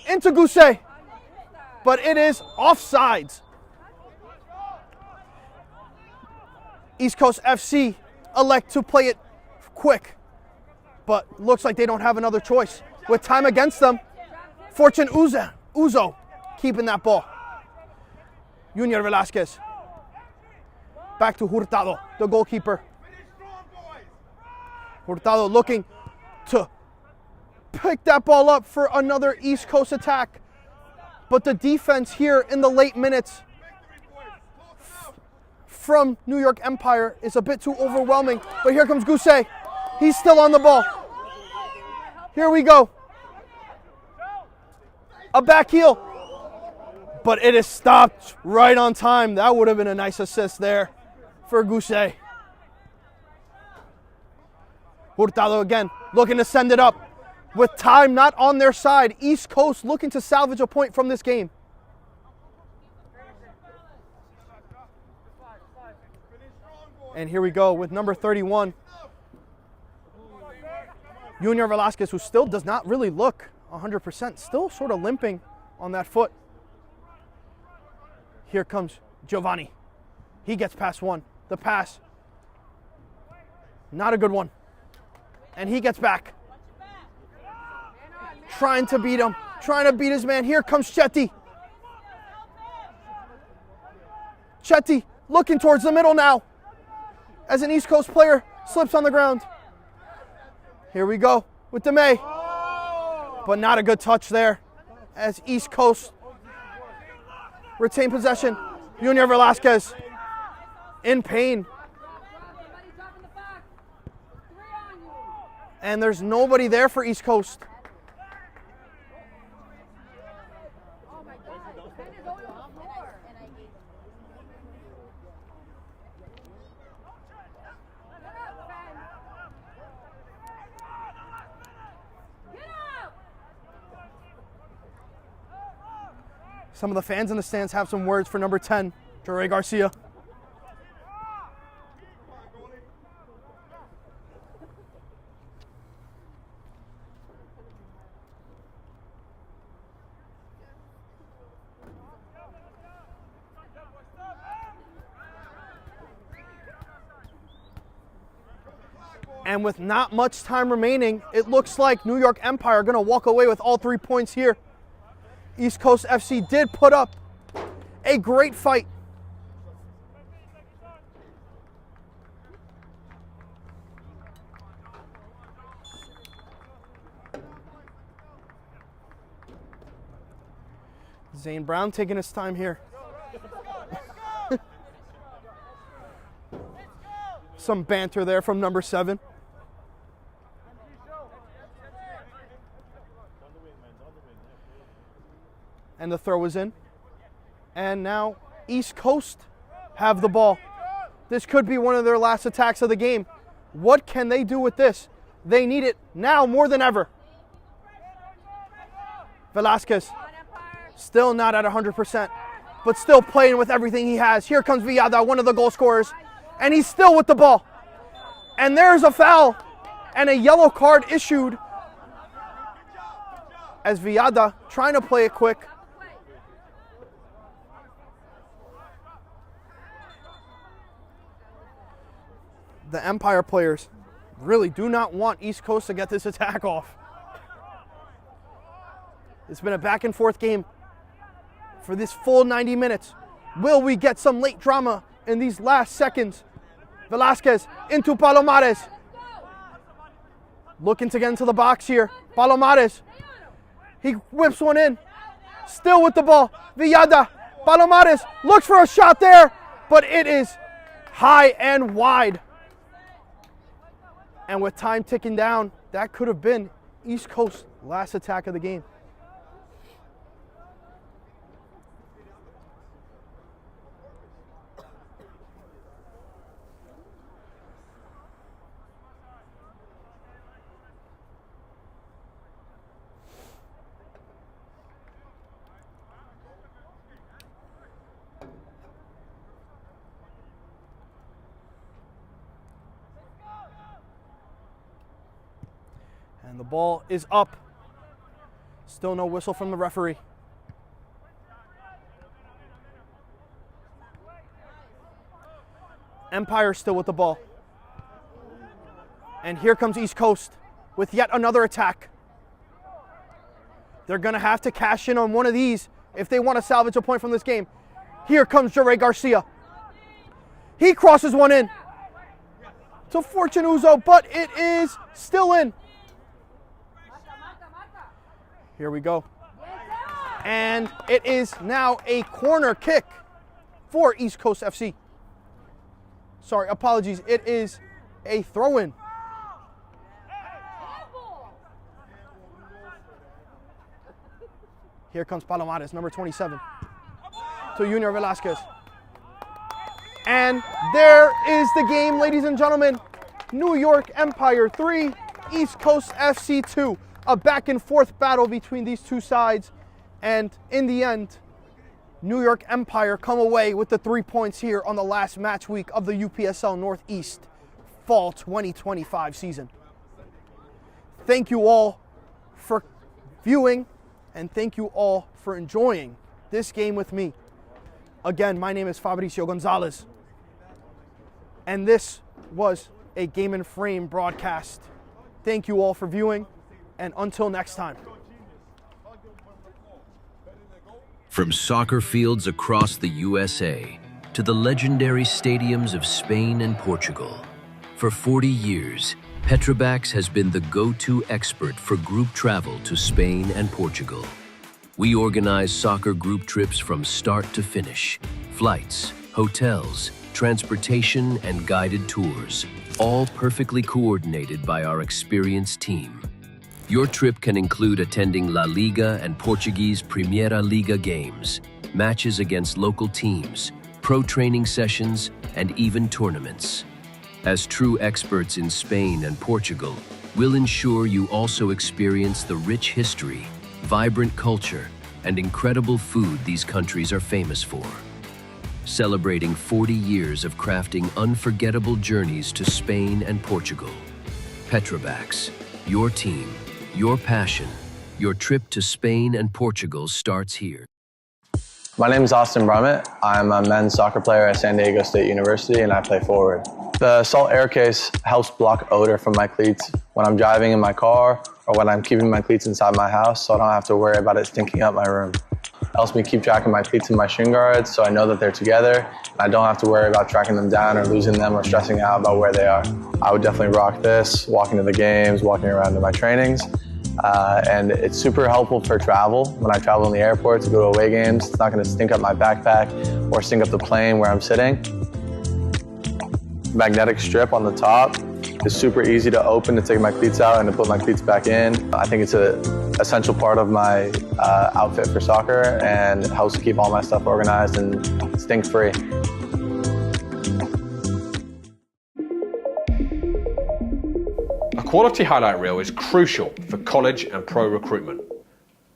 into Gousset, but it is offsides. East Coast FC elect to play it quick, but looks like they don't have another choice. With time against them, Fortune Uzo keeping that ball. Junior Velasquez. Back to Hurtado, the goalkeeper. Hurtado looking to pick that ball up for another East Coast attack. But the defense here in the late minutes from New York Empire is a bit too overwhelming. But here comes Gousset. He's still on the ball. Here we go. A back heel. But it is stopped right on time. That would have been a nice assist there for Gousset. Hurtado again, looking to send it up. With time not on their side, East Coast looking to salvage a point from this game. And here we go with number 31. Junior Velasquez, who still does not really look 100%, still sort of limping on that foot. Here comes Giovanni. He gets past one. The pass, not a good one. And he gets back. Trying to beat him, trying to beat his man. Here comes Chetty. Chetty looking towards the middle now as an East Coast player slips on the ground. Here we go with DeMay. But not a good touch there as East Coast retain possession. Junior Velasquez in pain. And there's nobody there for East Coast. Some of the fans in the stands have some words for number 10, Jure Garcia. And with not much time remaining, it looks like New York Empire are going to walk away with all 3 points here. East Coast FC did put up a great fight. Zane Brown taking his time here. Some banter there from number 7. And the throw was in. And now East Coast have the ball. This could be one of their last attacks of the game. What can they do with this? They need it now more than ever. Velasquez, still not at 100%, but still playing with everything he has. Here comes Villada, one of the goal scorers, and he's still with the ball. And there's a foul and a yellow card issued as Villada trying to play it quick. The Empire players really do not want East Coast to get this attack off. It's been a back and forth game for this full 90 minutes. Will we get some late drama in these last seconds? Velasquez into Palomares. Looking to get into the box here. Palomares. He whips one in. Still with the ball. Villada. Palomares looks for a shot there, but it is high and wide. And with time ticking down, that could have been East Coast's last attack of the game. And the ball is up Still no whistle from the referee. Empire still with the ball. And here comes East Coast with yet another attack. They're going to have to cash in on one of these if they want to salvage a point from this game. Here comes Jure Garcia. He crosses one in to Fortune Uzo, but it is still in. Here we go. And it is now a corner kick for East Coast FC. Sorry, apologies. It is a throw-in. Here comes Palomares, number 27, to Junior Velasquez. And there is the game, ladies and gentlemen. New York Empire 3, East Coast FC 2. A back and forth battle between these two sides. And in the end, New York Empire come away with the 3 points here on the last match week of the UPSL Northeast Fall 2025 season. Thank you all for viewing, and thank you all for enjoying this game with me. Again, my name is Fabricio Gonzalez, and this was a Game and Frame broadcast. Thank you all for viewing, and until next time. From soccer fields across the USA to the legendary stadiums of Spain and Portugal, for 40 years, Petrobax has been the go-to expert for group travel to Spain and Portugal. We organize soccer group trips from start to finish, flights, hotels, transportation, and guided tours, all perfectly coordinated by our experienced team. Your trip can include attending La Liga and Portuguese Primeira Liga games, matches against local teams, pro training sessions, and even tournaments. As true experts in Spain and Portugal, we'll ensure you also experience the rich history, vibrant culture, and incredible food these countries are famous for. Celebrating 40 years of crafting unforgettable journeys to Spain and Portugal. Petrobax, your team, your passion, your trip to Spain and Portugal starts here. My name is Austin Brummett. I'm a men's soccer player at San Diego State University, and I play forward. The Salt Air Case helps block odor from my cleats when I'm driving in my car or when I'm keeping my cleats inside my house, so I don't have to worry about it stinking up my room. It helps me keep track of my cleats and my shin guards, so I know that they're together, and I don't have to worry about tracking them down or losing them or stressing out about where they are. I would definitely rock this, walking to the games, walking around to my trainings. And it's super helpful for travel. When I travel in the airport to go to away games, it's not going to stink up my backpack or stink up the plane where I'm sitting. Magnetic strip on the top is super easy to open to take my cleats out and to put my cleats back in. I think it's an essential part of my outfit for soccer, and it helps keep all my stuff organized and stink-free. A quality highlight reel is crucial for college and pro recruitment.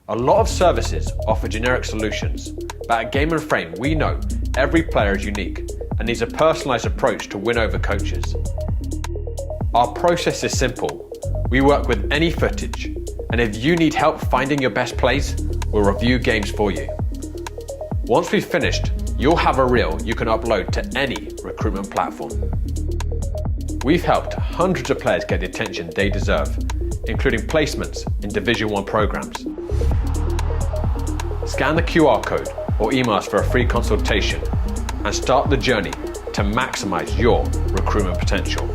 A lot of services offer generic solutions, but at Game and Frame we know every player is unique and needs a personalised approach to win over coaches. Our process is simple. We work with any footage, and if you need help finding your best plays, we'll review games for you. Once we've finished, you'll have a reel you can upload to any recruitment platform. We've helped hundreds of players get the attention they deserve, including placements in Division 1 programs. Scan the QR code or email us for a free consultation and start the journey to maximize your recruitment potential.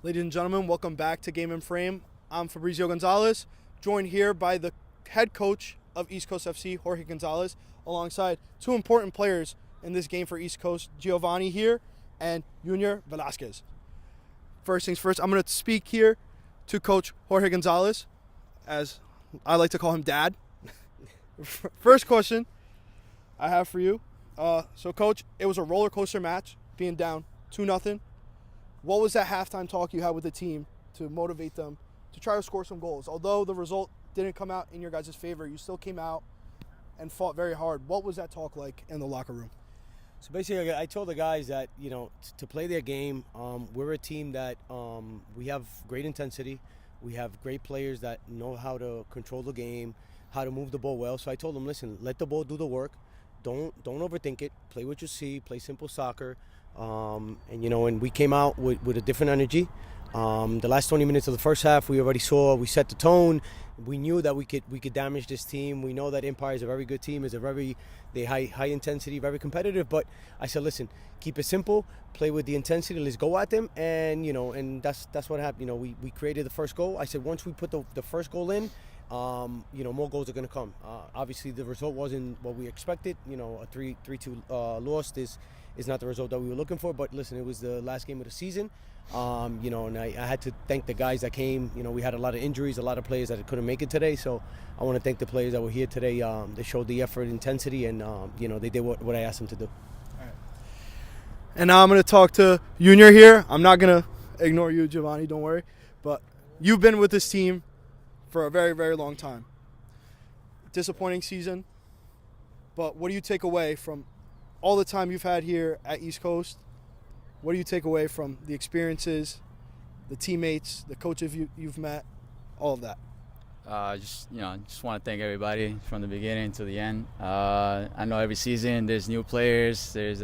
Ladies and gentlemen, welcome back to Game and Frame. I'm Fabrizio Gonzalez, joined here by the head coach of East Coast FC, Jorge Gonzalez, alongside two important players in this game for East Coast, Giovanni here and Junior Velasquez. First things first, I'm going to speak here to Coach Jorge Gonzalez, as I like to call him Dad. First question I have for you. So, Coach, it was a roller coaster match, being down 2-0. What was that halftime talk you had with the team to motivate them to try to score some goals? Although the result didn't come out in your guys' favor, you still came out and fought very hard. What was that talk like in the locker room? So basically, I told the guys that, to play their game, we're a team that we have great intensity. We have great players that know how to control the game, how to move the ball well. So I told them, listen, let the ball do the work. Don't overthink it. Play what you see. Play simple soccer. And we came out with a different energy. The last 20 minutes of the first half, we set the tone. We knew that we could damage this team. We know that Empire is a very good team. It's they high intensity, very competitive. But I said, listen, keep it simple. Play with the intensity. Let's go at them. And that's what happened. We created the first goal. I said once we put the first goal in, more goals are going to come. Obviously, the result wasn't what we expected. A 3-2 loss is not the result that we were looking for. But listen, it was the last game of the season. And I had to thank the guys that came. We had a lot of injuries, a lot of players that couldn't make it today. So I want to thank the players that were here today. They showed the effort, intensity, and they did what I asked them to do. All right. And now I'm going to talk to Junior here. I'm not going to ignore you, Giovanni. Don't worry. But you've been with this team for a very, very long time. Disappointing season. But what do you take away from all the time you've had here at East Coast? What do you take away from the experiences, the teammates, the coaches you've met, all of that? Just want to thank everybody from the beginning to the end. I know every season there's new players, there's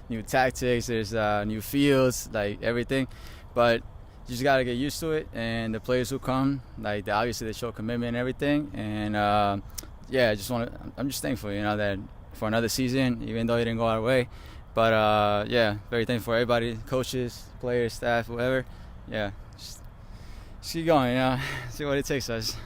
new tactics, there's new fields, like everything. But you just got to get used to it. And the players who come, obviously they show commitment and everything. And I'm just thankful, that for another season, even though it didn't go our way. But, very thankful for everybody, coaches, players, staff, whoever. Yeah, just keep going, see what it takes us.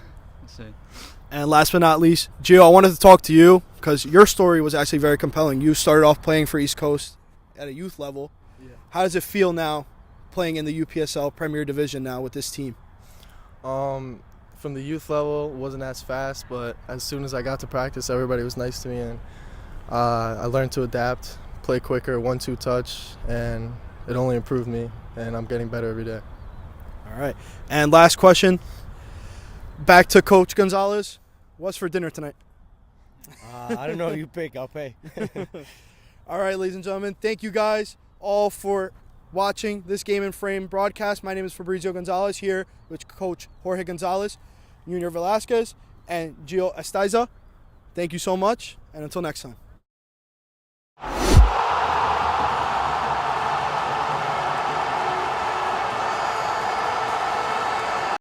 And last but not least, Gio, I wanted to talk to you because your story was actually very compelling. You started off playing for East Coast at a youth level. Yeah. How does it feel now playing in the UPSL Premier Division now with this team? From the youth level, it wasn't as fast, but as soon as I got to practice, everybody was nice to me, and I learned to adapt, play quicker, 1-2 touch, and it only improved me, and I'm getting better every day. All right. And last question, back to Coach Gonzalez. What's for dinner tonight? I don't know. You pick. I'll pay. All right, ladies and gentlemen, thank you guys all for watching this Game and Frame broadcast. My name is Fabrizio Gonzalez here with Coach Jorge Gonzalez, Junior Velasquez, and Gio Estaiza. Thank you so much, and until next time.